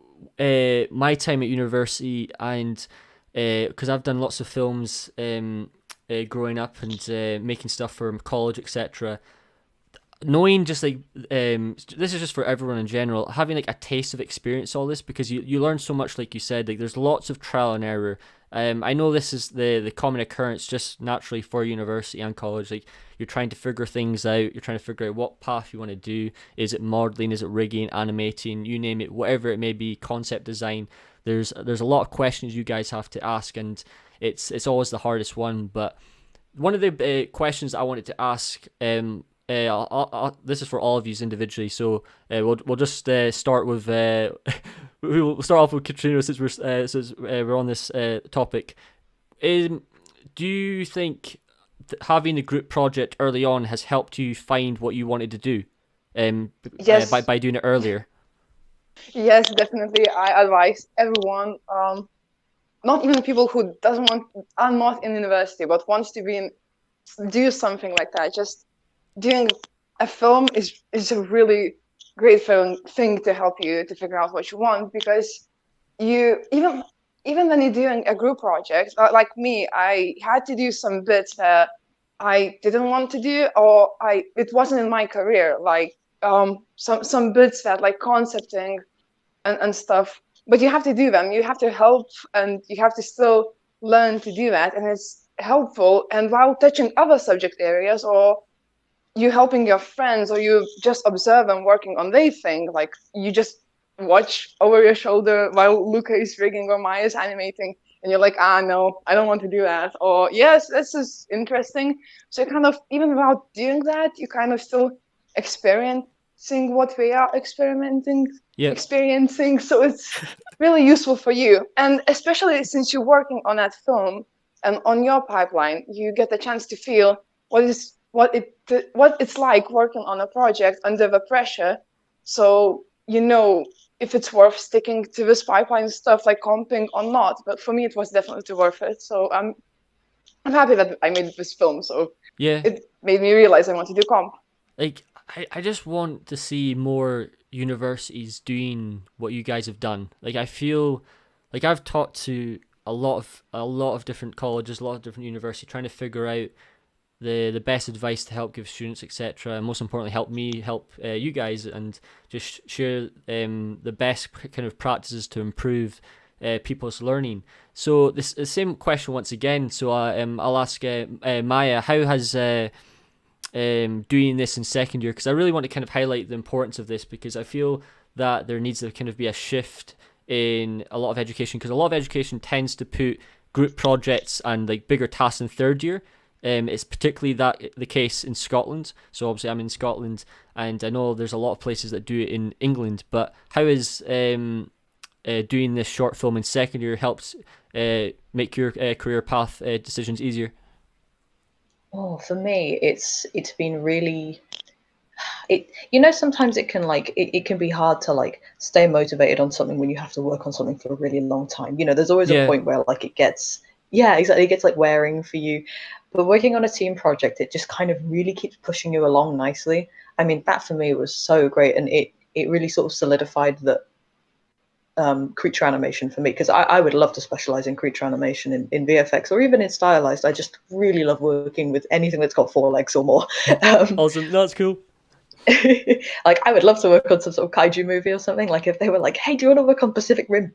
A: my time at university, and because I've done lots of films growing up and making stuff for college, etc. Knowing just like this is just for everyone in general, having like a taste of experience all this, because you learn so much, like you said, like there's lots of trial and error. I know this is the common occurrence just naturally for university and college. Like you're trying to figure things out, you're trying to figure out what path you want to do. Is it modeling, is it rigging, animating, you name it, whatever it may be, concept design. There's a lot of questions you guys have to ask, and it's always the hardest one. But one of the questions I wanted to ask, this is for all of you individually, so we'll just start with we'll start off with Kotryna since we're on this topic. Do you think having the group project early on has helped you find what you wanted to do?
C: Yes.
A: By doing it earlier.
C: Yes, definitely. I advise everyone, not even people who are not in university, but wants to do something like that. Just doing a film is a really great thing to help you to figure out what you want, because you even when you're doing a group project, like me, I had to do some bits that I didn't want to do, or it wasn't in my career, like some bits that like concepting and stuff, but you have to do them, you have to help, and you have to still learn to do that, and it's helpful. And while touching other subject areas, or you helping your friends, or you just observe them working on their thing, like you just watch over your shoulder while Luca is rigging or Maya is animating, and you're like, no, I don't want to do that, or yes, this is interesting. So kind of, even without doing that, you kind of still experiencing what we are experiencing. So it's really useful for you, and especially since you're working on that film and on your pipeline, you get the chance to feel what it's like working on a project under the pressure. So you know if it's worth sticking to this pipeline stuff like comping or not. But for me, it was definitely worth it. So I'm happy that I made this film. So
A: yeah,
C: it made me realize I want to do comp.
A: Like I just want to see more universities doing what you guys have done. Like I feel like I've talked to a lot of different colleges, a lot of different universities, trying to figure out the best advice to help give students, etc., and most importantly help you guys, and just share the best kind of practices to improve people's learning. So the same question once again. So I'll ask Maya, how has doing this in second year, because I really want to kind of highlight the importance of this, because I feel that there needs to kind of be a shift in a lot of education, because a lot of education tends to put group projects and like bigger tasks in third year. It's particularly the case in Scotland. So obviously I'm in Scotland, and I know there's a lot of places that do it in England. But how is doing this short film in second year helps make your career path decisions easier?
D: Oh, for me, it's been really. Sometimes it can be hard to like stay motivated on something when you have to work on something for a really long time. There's always a point where like it gets like wearing for you. But working on a team project, it just kind of really keeps pushing you along nicely. I mean, that for me was so great, and it really sort of solidified that creature animation for me, because I would love to specialize in creature animation in VFX or even in stylized. I just really love working with anything that's got 4 legs or more.
A: Awesome, that's cool.
D: Like I would love to work on some sort of kaiju movie or something. Like if they were like, "Hey, do you want to work on Pacific Rim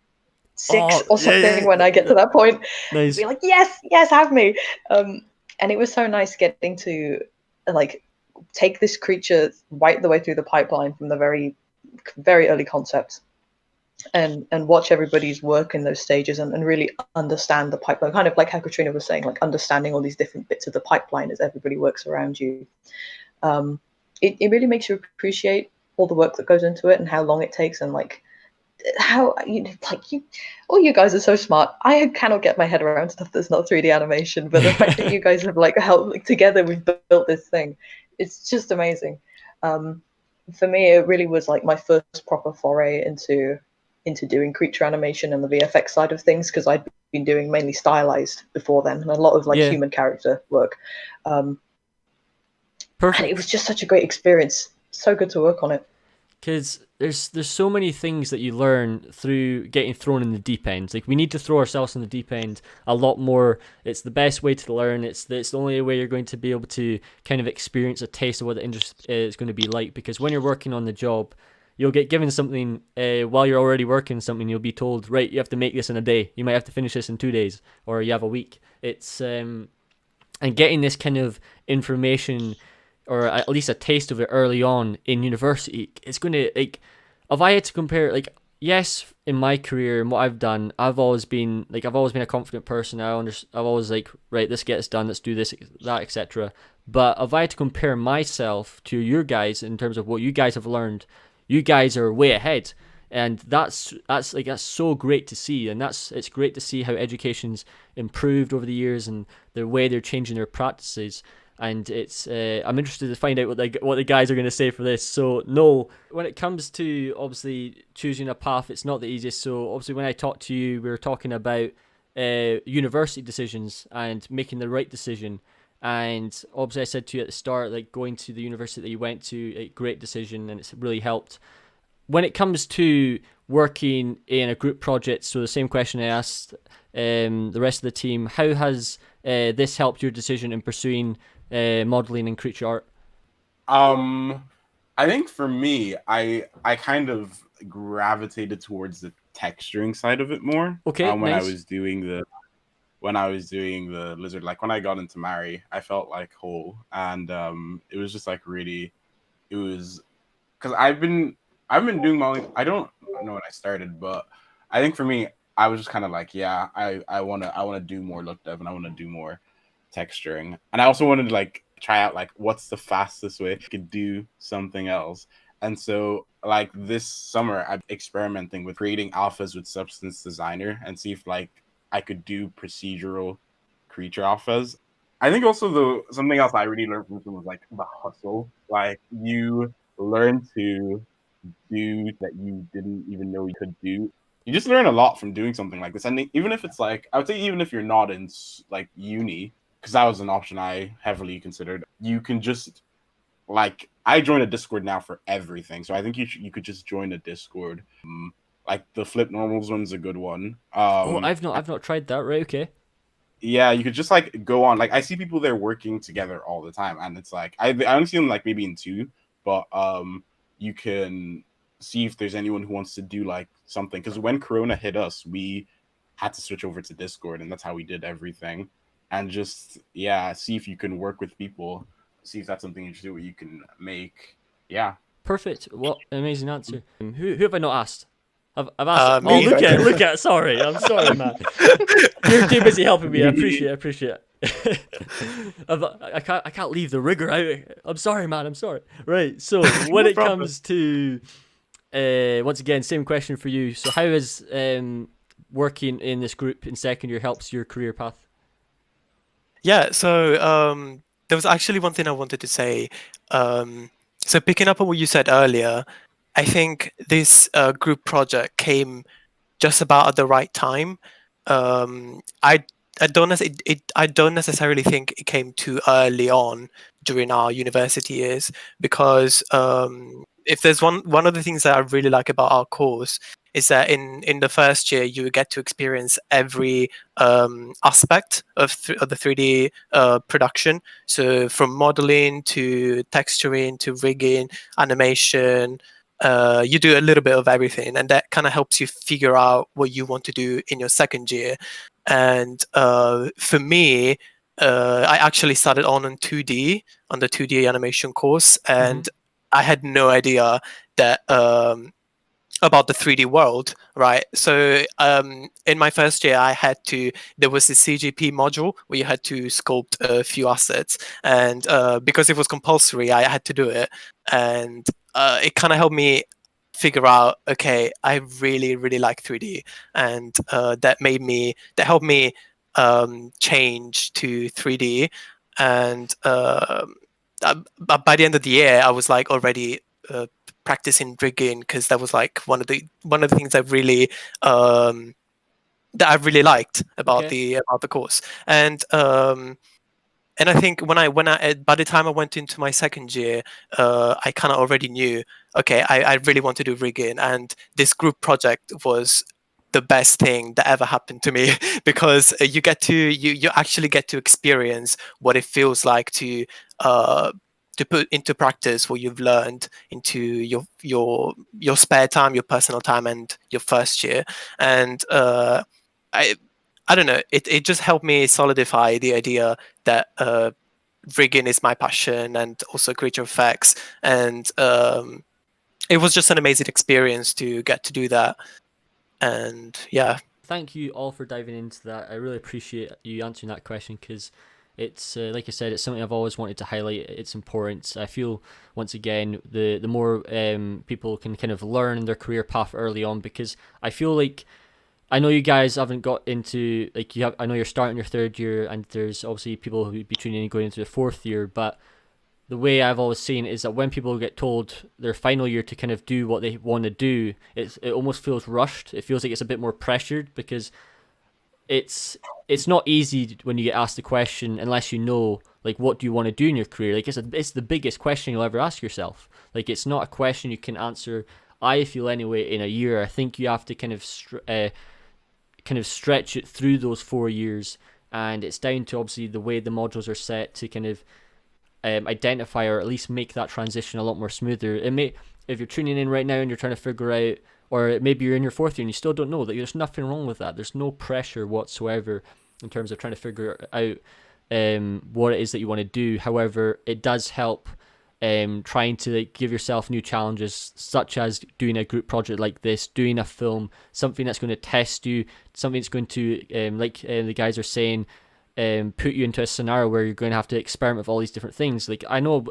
D: 6 or something?" When I get to that point,
A: nice.
D: I'd be like, yes, have me. And it was so nice getting to like take this creature right the way through the pipeline from the very, very early concept, and watch everybody's work in those stages and really understand the pipeline, kind of like how Kotryna was saying, like understanding all these different bits of the pipeline as everybody works around you. It really makes you appreciate all the work that goes into it and how long it takes, and like how all you guys are so smart. I cannot get my head around stuff that's not 3D animation, but the fact that you guys have like helped, like, together we've built this thing, it's just amazing. For me, it really was like my first proper foray into into doing creature animation and the VFX side of things, because I'd been doing mainly stylized before then and a lot of like
A: Yeah.
D: human character work. And
A: Perfect.
D: it was just such a great experience. So good to work on it.
A: Because there's so many things that you learn through getting thrown in the deep end. Like, we need to throw ourselves in the deep end a lot more. It's the best way to learn. It's the only way you're going to be able to kind of experience a taste of what the industry is going to be like. Because when you're working on the job, you'll get given something while you're already working something. You'll be told, right, you have to make this in a day. You might have to finish this in 2 days, or you have a week. It's and getting this kind of information, or at least a taste of it early on in university, it's going to, like, if I had to compare, like, yes, in my career and what I've done, I've always been a confident person. I've always like, right, this gets done, let's do this, that, etc. But if I had to compare myself to your guys in terms of what you guys have learned, you guys are way ahead. And that's so great to see, and it's great to see how education's improved over the years and the way they're changing their practices. And it's I'm interested to find out what the guys are going to say for this. So, Noel, when it comes to obviously choosing a path, it's not the easiest. So obviously when I talked to you, we were talking about university decisions and making the right decision. And obviously I said to you at the start, like, going to the university that you went to, a great decision, and it's really helped. When it comes to working in a group project, so the same question I asked the rest of the team, how has this helped your decision in pursuing modeling and creature art?
B: I think for me, I kind of gravitated towards the texturing side of it more.
A: Okay,
B: when
A: nice.
B: I was doing the lizard, like when I got into Mari, I felt like whole, and it was just like really, it was because I've been doing modeling. I don't know when I started, but I think for me, I was just kind of like, yeah, I wanna do more look dev, and I want to do more texturing, and I also wanted to like try out like what's the fastest way I could do something else. And so like this summer I'm experimenting with creating alphas with Substance Designer and see if like I could do procedural creature alphas. I think also something else I really learned from them was like the hustle. Like you learn to do that you didn't even know you could do. You just learn a lot from doing something like this. And even if it's like, I would say even if you're not in like uni, because that was an option I heavily considered, you can just like, I join a Discord now for everything. So I think you could just join a Discord. Like the Flip Normals one's a good one.
A: I've not tried that. Right, okay.
B: Yeah, you could just like go on. Like I see people there working together all the time, and it's like I only see them like maybe in 2, but you can see if there's anyone who wants to do like something. Because when Corona hit us, we had to switch over to Discord, and that's how we did everything. And just see if you can work with people, see if that's something you should do, what you can make. Yeah.
A: Perfect. What an amazing answer. Who have I not asked? I've asked.
E: Me.
A: Look at. Sorry, I'm sorry, man. You're too busy helping me. I appreciate it. I can't leave the rigor out. I'm sorry, man. I'm sorry. Right. So when it comes to once again, same question for you. So how has working in this group in second year helps your career path?
E: Yeah, so there was actually one thing I wanted to say. So picking up on what you said earlier, I think this group project came just about at the right time. I don't necessarily think it came too early on during our university years, because if there's one of the things that I really like about our course is that in the first year you get to experience every aspect of the 3D production. So from modeling to texturing to rigging, animation, you do a little bit of everything, and that kind of helps you figure out what you want to do in your second year. And for me, I actually started on 2D, on the 2D animation course, and I had no idea that about the 3D world, right? So in my first year, there was this CGP module where you had to sculpt a few assets, and because it was compulsory, I had to do it, and it kind of helped me figure out, okay, I really, really like 3D, and that helped me change to 3D, and by the end of the year, I was like already practicing rigging, because that was like one of the things that I really liked about the course. And I think when I by the time I went into my second year, I kind of already knew, okay, I really want to do rigging, and this group project was the best thing that ever happened to me because you actually get to experience what it feels like to put into practice what you've learned into your spare time, your personal time, and your first year. And I don't know, it just helped me solidify the idea that rigging is my passion, and also creature effects. And it was just an amazing experience to get to do that. And yeah.
A: Thank you all for diving into that. I really appreciate you answering that question, because it's like I said, it's something I've always wanted to highlight. Its importance. I feel, once again, the more people can kind of learn their career path early on, because I feel like, I know you guys haven't got into, like, I know you're starting your third year, and there's obviously people who would be tuning in going into the fourth year, but the way I've always seen it is that when people get told their final year to kind of do what they want to do, it almost feels rushed. It feels like it's a bit more pressured, because it's not easy when you get asked the question unless you know, like, what do you want to do in your career. Like, it's the biggest question you'll ever ask yourself. Like, it's not a question you can answer, I feel anyway, in a year. I think you have to kind of stretch it through those 4 years, and it's down to obviously the way the modules are set to kind of identify, or at least make that transition a lot more smoother. It may, if you're tuning in right now and you're trying to figure out, or maybe you're in your fourth year and you still don't know, that there's nothing wrong with that. There's no pressure whatsoever in terms of trying to figure out what it is that you want to do. However, it does help trying to, like, give yourself new challenges, such as doing a group project like this, doing a film, something that's going to test you, something that's going to, the guys are saying, put you into a scenario where you're going to have to experiment with all these different things. Like, I know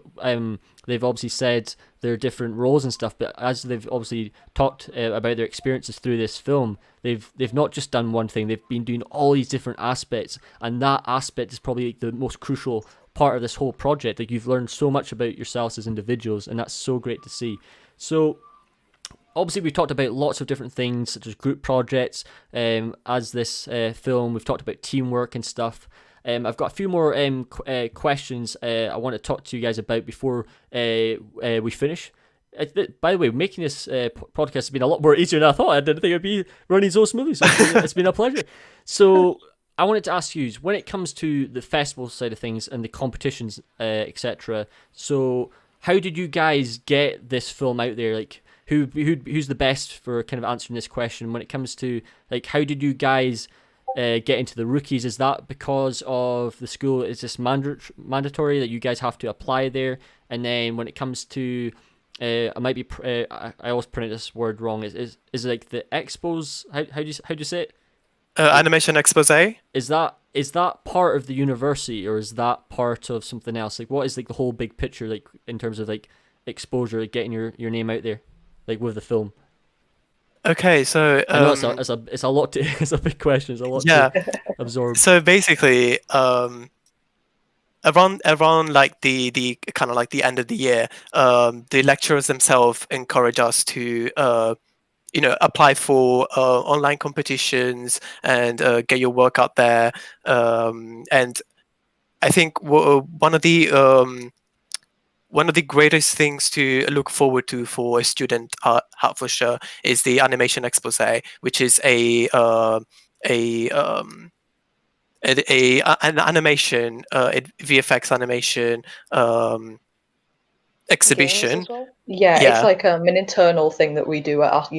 A: they've obviously said there are different roles and stuff, but as they've obviously talked about their experiences through this film, they've not just done one thing, they've been doing all these different aspects, and that aspect is probably the most crucial part of this whole project. Like, you've learned so much about yourselves as individuals, and that's so great to see. So obviously we've talked about lots of different things, such as group projects, as this film. We've talked about teamwork and stuff. I've got a few more questions I want to talk to you guys about before we finish. By the way, making this podcast has been a lot more easier than I thought. I didn't think it'd be running so smoothly, so it's been a pleasure. So I wanted to ask you, when it comes to the festival side of things and the competitions, etc., so how did you guys get this film out there? Like, who's the best for kind of answering this question when it comes to, like, how did you guys get into the rookies? Is that because of the school? Is this mandatory that you guys have to apply there? And then when it comes to I always pronounce this word wrong. Is it like the expos? How do you say it?
E: Animation expose.
A: Is that part of the university, or is that part of something else? Like, what is, like, the whole big picture, like, in terms of, like, exposure, like, getting your name out there, like, with the film?
E: Okay, so
A: I know it's a lot to it's a big question. It's a lot to absorb.
E: So basically, around like the kind of like the end of the year, the lecturers themselves encourage us to apply for online competitions and get your work out there. And I think one of the greatest things to look forward to for a student at Hertfordshire is the animation expose, which is an animation, VFX animation exhibition.
C: Well?
D: Yeah, it's like an internal thing that we do at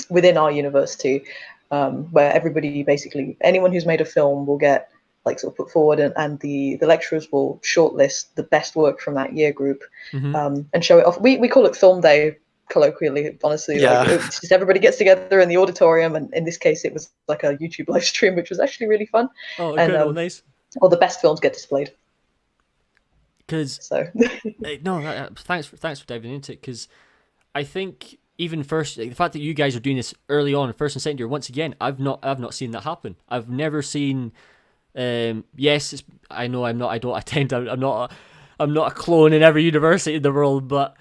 D: within our university, where everybody, basically anyone who's made a film will get, like, sort of put forward, and the lecturers will shortlist the best work from that year group, and show it off. We call it film day colloquially, honestly.
E: Yeah.
D: Like, it's just everybody gets together in the auditorium, and in this case it was like a YouTube live stream, which was actually really fun.
A: Oh, incredible.
D: And
A: Nice.
D: all the best films get displayed.
A: Thanks for diving into it, because I think even first, like, the fact that you guys are doing this early on, first and second year, once again, I've not seen that happen. I've never seen. Yes, I know I don't attend. I'm not a clone in every university in the world, but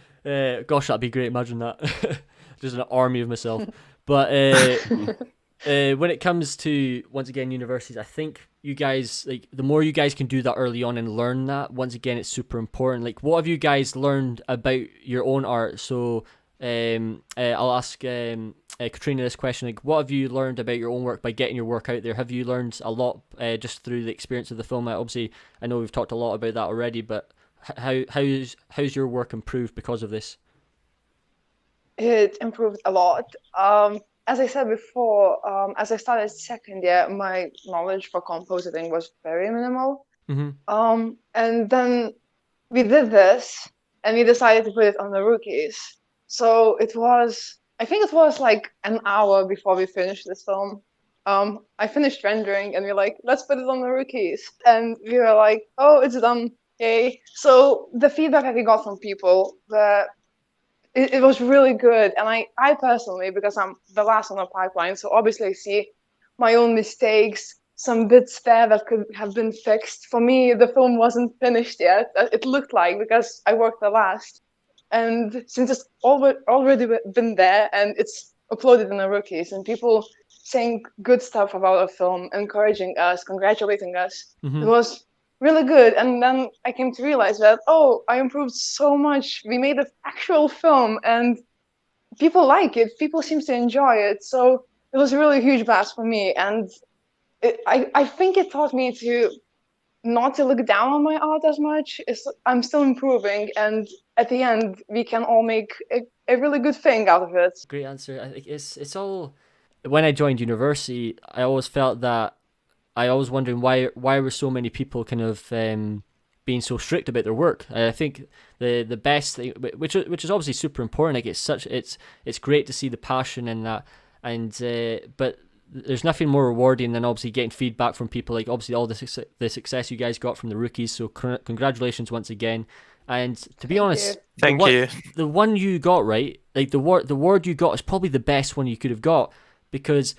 A: Gosh, that'd be great. Imagine that. Just an army of myself. But when it comes to, once again, universities, I think you guys, like, the more you guys can do that early on and learn that, once again, it's super important. Like, what have you guys learned about your own art? So I'll ask Kotryna this question. Like, what have you learned about your own work by getting your work out there? Have you learned a lot just through the experience of the film? Obviously, I know we've talked a lot about that already, but how's your work improved because of this?
C: It improved a lot. As I said before, as I started second year, my knowledge for compositing was very minimal.
A: Mm-hmm.
C: And then we did this, and we decided to put it on the rookies. So I think it was like an hour before we finished this film. I finished rendering, and we were like, let's put it on the rookies. And we were like, oh, it's done. Yay. So the feedback that we got from people, it was really good. And I personally, because I'm the last on the pipeline, so obviously I see my own mistakes, some bits there that could have been fixed. For me, the film wasn't finished yet. It looked like, because I worked the last. And since it's already been there and it's uploaded in the rookies, and people saying good stuff about our film, encouraging us, congratulating us,
A: Mm-hmm.
C: it was really good. And then I came to realize that, oh, I improved so much. We made an actual film and people like it. People seem to enjoy it. So it was a really huge blast for me. And I think it taught me to not to look down on my art as much. I'm still improving. And at the end, we can all make a really good thing out of it.
A: Great answer. I think it's all... When I joined university, I always felt that I always wondering why were so many people kind of being so strict about their work. I think the best thing, which is obviously super important. Like, it's great to see the passion in that, and but there's nothing more rewarding than obviously getting feedback from people. Like, obviously all the success you guys got from the rookies. So congratulations once again. And to be honest,
E: Thank you.
A: The one you got right, like the word you got is probably the best one you could have got, because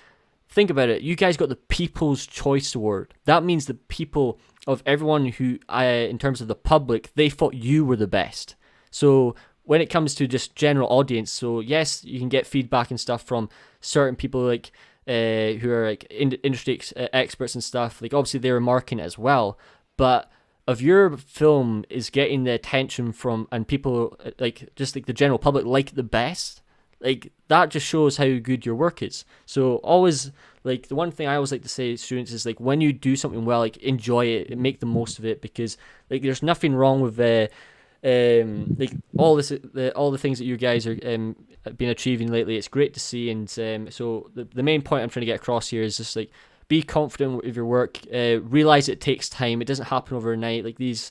A: think about it. You guys got the People's Choice Award. That means the people of everyone who, in terms of the public, they thought you were the best. So when it comes to just general audience, so yes, you can get feedback and stuff from certain people like who are like industry experts and stuff. Like, obviously they were marking it as well, but if your film is getting the attention from, and people like just like the general public like the best, like that just shows how good your work is. So always, like, the one thing I always like to say to students is, like, when you do something well, like, enjoy it and make the most of it, because like there's nothing wrong with like all the things that you guys are been achieving lately. It's great to see. And so the main point I'm trying to get across here is just like, be confident with your work, realize it takes time, it doesn't happen overnight. Like these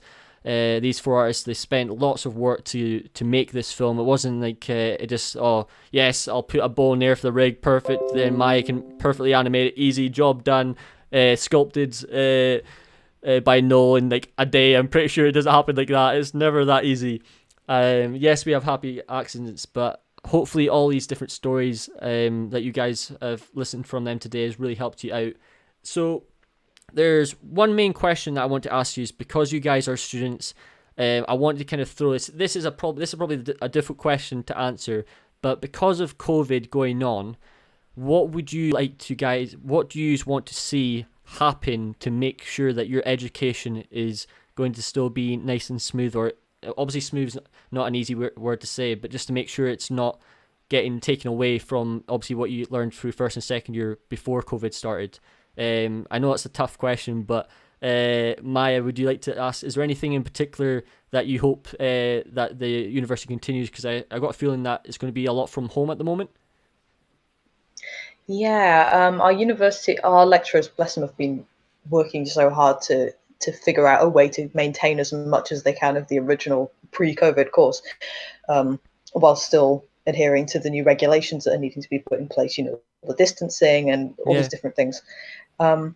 A: four artists, they spent lots of work to make this film. It wasn't like it just, oh yes, I'll put a bow in there for the rig, perfect, then Maya can perfectly animate it, easy, job done, sculpted by Noel in like a day. I'm pretty sure it doesn't happen like that. It's never that easy. Yes, we have happy accidents, but hopefully all these different stories that you guys have listened from them today has really helped you out. So there's one main question that I want to ask you, is because you guys are students, I want to kind of throw this. This is probably a difficult question to answer, but because of COVID going on, what do you want to see happen to make sure that your education is going to still be nice and smooth? Or obviously smooth is not an easy word to say, but just to make sure it's not getting taken away from obviously what you learned through first and second year before COVID started. I know it's a tough question, but Maya, would you like to ask, is there anything in particular that you hope that the university continues? Because I got a feeling that it's going to be a lot from home at the moment.
D: Yeah, our university, our lecturers, bless them, have been working so hard to figure out a way to maintain as much as they can of the original pre-COVID course, while still adhering to the new regulations that are needing to be put in place, the distancing and all these different things. For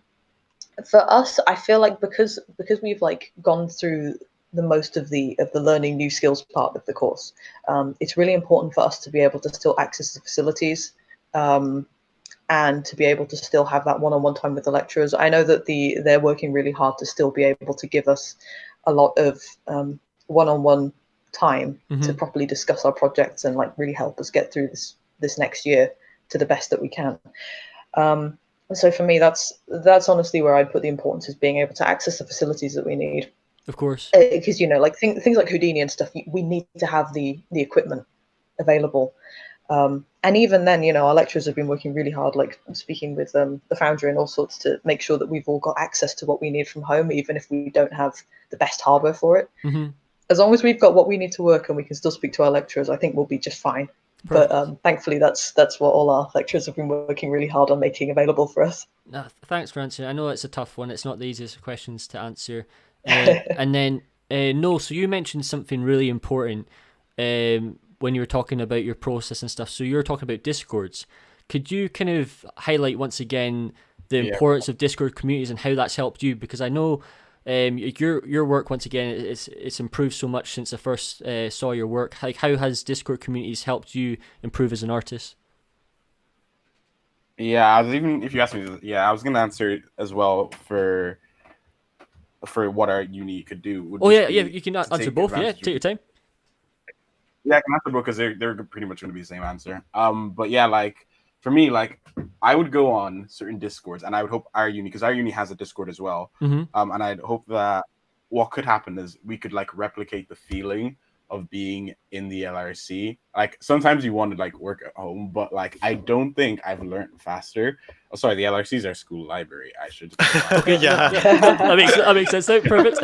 D: us, I feel like because we've like gone through the most of the learning new skills part of the course, it's really important for us to be able to still access the facilities, and to be able to still have that one-on-one time with the lecturers. I know that they're working really hard to still be able to give us a lot of one-on-one time to properly discuss our projects and like really help us get through this next year to the best that we can. So for me, that's honestly where I'd put the importance, is being able to access the facilities that we need.
A: Of course.
D: Because, you know, like things like Houdini and stuff, we need to have the equipment available. And even then, you know, our lecturers have been working really hard, like speaking with the Foundry and all sorts, to make sure that we've all got access to what we need from home, even if we don't have the best hardware for it. As long as we've got what we need to work and we can still speak to our lecturers, I think we'll be just fine. Perfect. But thankfully, that's what all our lecturers have been working really hard on making available for us.
A: No, thanks for answering. I know it's a tough one. It's not the easiest questions to answer. And then, Noel, so you mentioned something really important when you were talking about your process and stuff. So you were talking about Discords. Could you kind of highlight once again the importance of Discord communities and how that's helped you? Because I know your work, once again, it's improved so much since I first saw your work. Like, how has Discord communities helped you improve as an artist?
B: Yeah, if you asked me, I was gonna answer as well for what our uni could do.
A: You can answer both. Yeah, take your time.
B: Yeah, I can answer both because they're pretty much gonna be the same answer. But yeah, like for me, like I would go on certain Discords, and I would hope our uni, because our uni has a Discord as well. And I'd hope that what could happen is we could like replicate the feeling of being in the LRC. Like sometimes you want to like work at home, but like I don't think I've learned faster. Oh, sorry, the LRC is our school library. I should.
A: Okay, yeah, that makes sense. Perfect.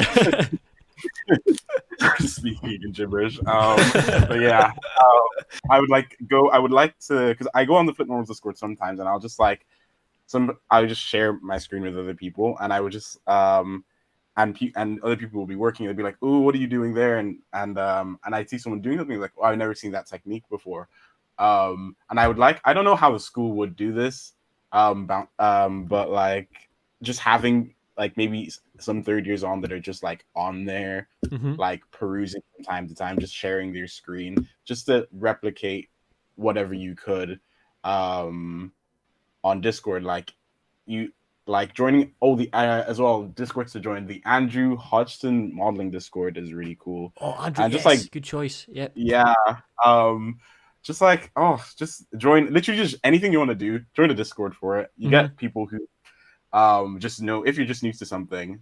B: Speaking in gibberish. But yeah, I would like to, because I go on the Flip Normals Discord sometimes, and I'll just like I would just share my screen with other people, and I would just and other people will be working. They'd be like, "Oh, what are you doing there?" And I see someone doing something like, "Oh, I've never seen that technique before." And I would like, I don't know how the school would do this, but like just having like maybe some third years on that are just like on there, like perusing from time to time, just sharing their screen, just to replicate whatever you could on Discord. Like you like joining as well Discords to join. The Andrew Hodgson modeling Discord is really cool.
A: Oh, Andrew,
B: and
A: yes,
B: just like
A: good choice. Yep.
B: Yeah. Just like just join, literally just anything you want to do, join a Discord for it. You get people who just know, if you're just new to something,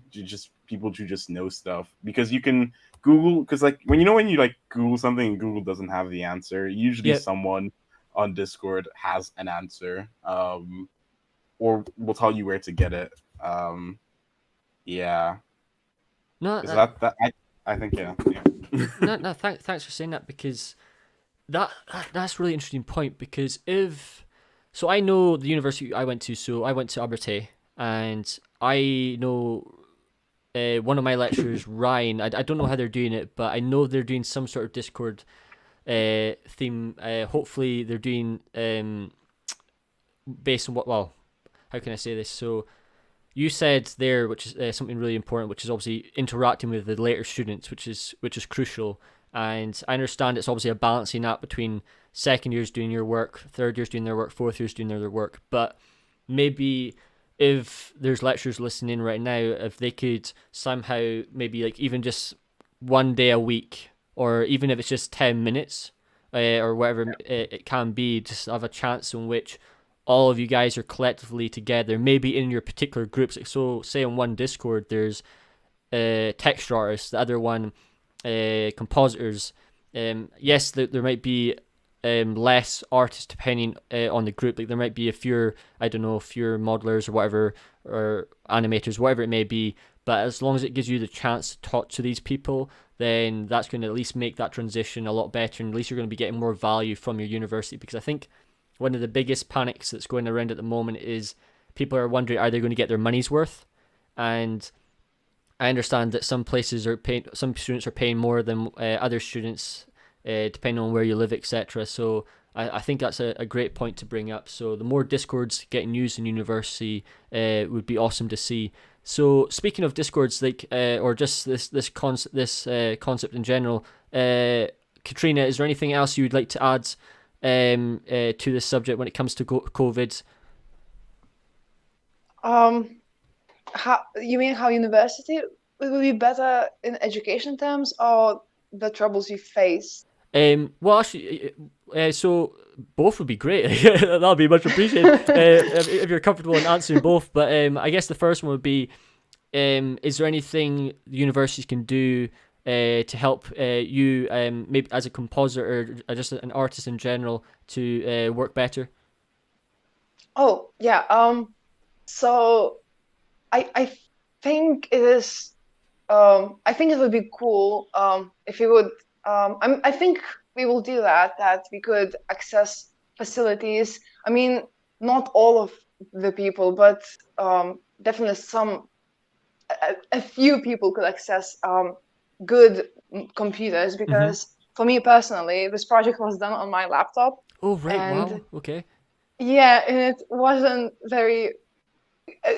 B: people who just know stuff, because you can Google, because like when you like Google something and Google doesn't have the answer, usually someone on Discord has an answer, or will tell you where to get it. Yeah.
A: No,
B: I think yeah.
A: No, thanks for saying that, because that's a really interesting point. Because so I know the university I went to, so I went to Abertay, and I know one of my lecturers, Ryan. I don't know how they're doing it, but I know they're doing some sort of Discord theme. Hopefully they're doing based on what, how can I say this? So you said there, which is something really important, which is obviously interacting with the later students, which is crucial. And I understand it's obviously a balancing act between second years doing your work, third years doing their work, fourth years doing their work. But maybe if there's lecturers listening right now, if they could somehow maybe like even just one day a week, or even if it's just 10 minutes or whatever it can be, just have a chance in which all of you guys are collectively together, maybe in your particular groups. So say on one Discord there's texture artists, the other one compositors. Yes, there might be less artists depending on the group. Like there might be a few modelers or whatever, or animators, whatever it may be. But as long as it gives you the chance to talk to these people, then that's going to at least make that transition a lot better, and at least you're going to be getting more value from your university. Because I think one of the biggest panics that's going around at the moment is people are wondering, are they going to get their money's worth? And I understand that some students are paying more than other students, depending on where you live, etc. So I think that's a great point to bring up. So the more Discords getting used in university would be awesome to see. So speaking of Discords, like or just this concept in general, Kotryna, is there anything else you would like to add to this subject when it comes to COVID?
C: How you mean how university will be better in education terms, or the troubles you face?
A: Well, actually, so both would be great. That'll be much appreciated if you're comfortable in answering both. But I guess the first one would be, is there anything the universities can do to help you, maybe as a compositor or just an artist in general, to work better?
C: Oh, yeah. So I think it is. I think it would be cool if we would. I think we will do that. That we could access facilities. I mean, not all of the people, but definitely a few people could access good computers, because for me personally, this project was done on my laptop.
A: Oh, right.
C: And
A: wow. Okay.
C: yeah, and it wasn't very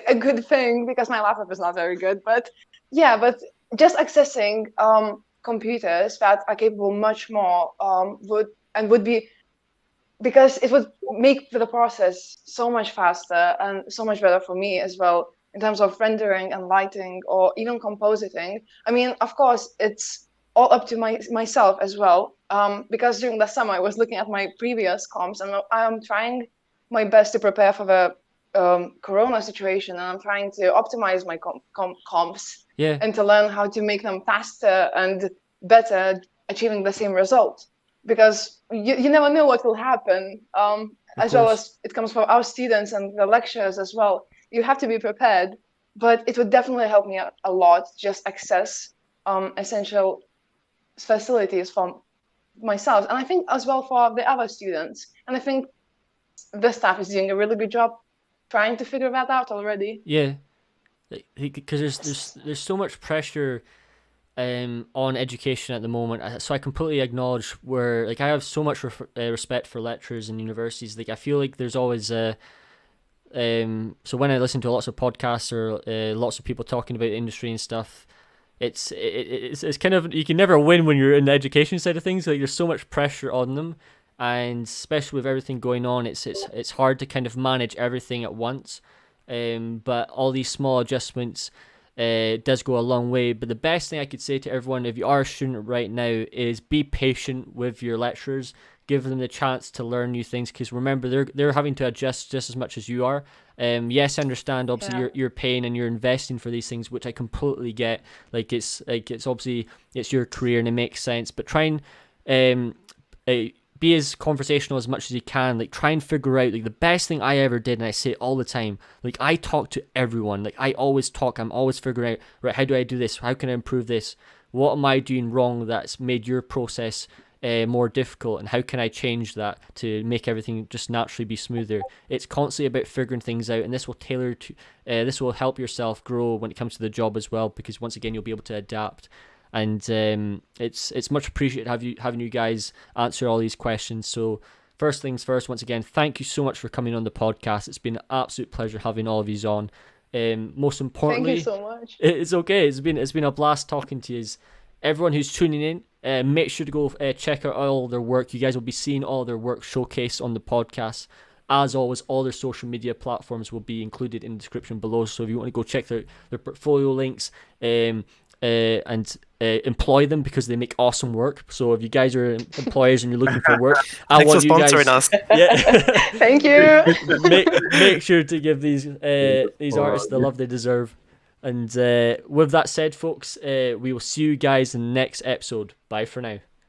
C: a good thing because my laptop is not very good. But yeah, but just accessing computers that are capable much more would be, because it would make the process so much faster and so much better for me as well, in terms of rendering and lighting or even compositing. I mean, of course, it's all up to myself as well, because during the summer I was looking at my previous comps, and I'm trying my best to prepare for the Corona situation, and I'm trying to optimize my comps and to learn how to make them faster and better, achieving the same result. Because you never know what will happen, as well as it comes from our students and the lecturers as well. You have to be prepared, but it would definitely help me a lot, just access essential facilities for myself, and I think as well for the other students. And I think the staff is doing a really good job trying to figure that out already.
A: Yeah, because there's so much pressure on education at the moment. So I completely acknowledge where, like, I have so much respect for lecturers and universities. Like, I feel like there's always so when I listen to lots of podcasts or lots of people talking about industry and stuff, it's kind of, you can never win when you're in the education side of things. Like, there's so much pressure on them, and especially with everything going on, it's hard to kind of manage everything at once. But all these small adjustments does go a long way. But the best thing I could say to everyone, if you are a student right now, is be patient with your lecturers. Give them the chance to learn new things, because remember, they're having to adjust just as much as you are. Yes, I understand. Obviously, you're paying and you're investing for these things, which I completely get. It's obviously it's your career and it makes sense. But try and be as conversational as much as you can. Like, try and figure out, like, the best thing I ever did, and I say it all the time, like, I talk to everyone. Like, I always talk. I'm always figuring out, right, how do I do this? How can I improve this? What am I doing wrong that's made your process more difficult, and how can I change that to make everything just naturally be smoother? It's constantly about figuring things out, and this will this will help yourself grow when it comes to the job as well, because once again, you'll be able to adapt. And it's much appreciated having you guys answer all these questions. So first things first, once again, thank you so much for coming on the podcast. It's been an absolute pleasure having all of you on. Most importantly,
C: thank you so much.
A: It's okay. It's been a blast talking to you. Everyone who's tuning in, make sure to go check out all their work. You guys will be seeing all their work showcased on the podcast. As always, all their social media platforms will be included in the description below. So if you want to go check their portfolio links, and employ them, because they make awesome work. So if you guys are employers and you're looking for work, I want you guys.
E: Us.
A: Yeah.
C: Thank you.
A: make sure to give these artists the love they deserve. And with that said, folks, we will see you guys in the next episode. Bye for now.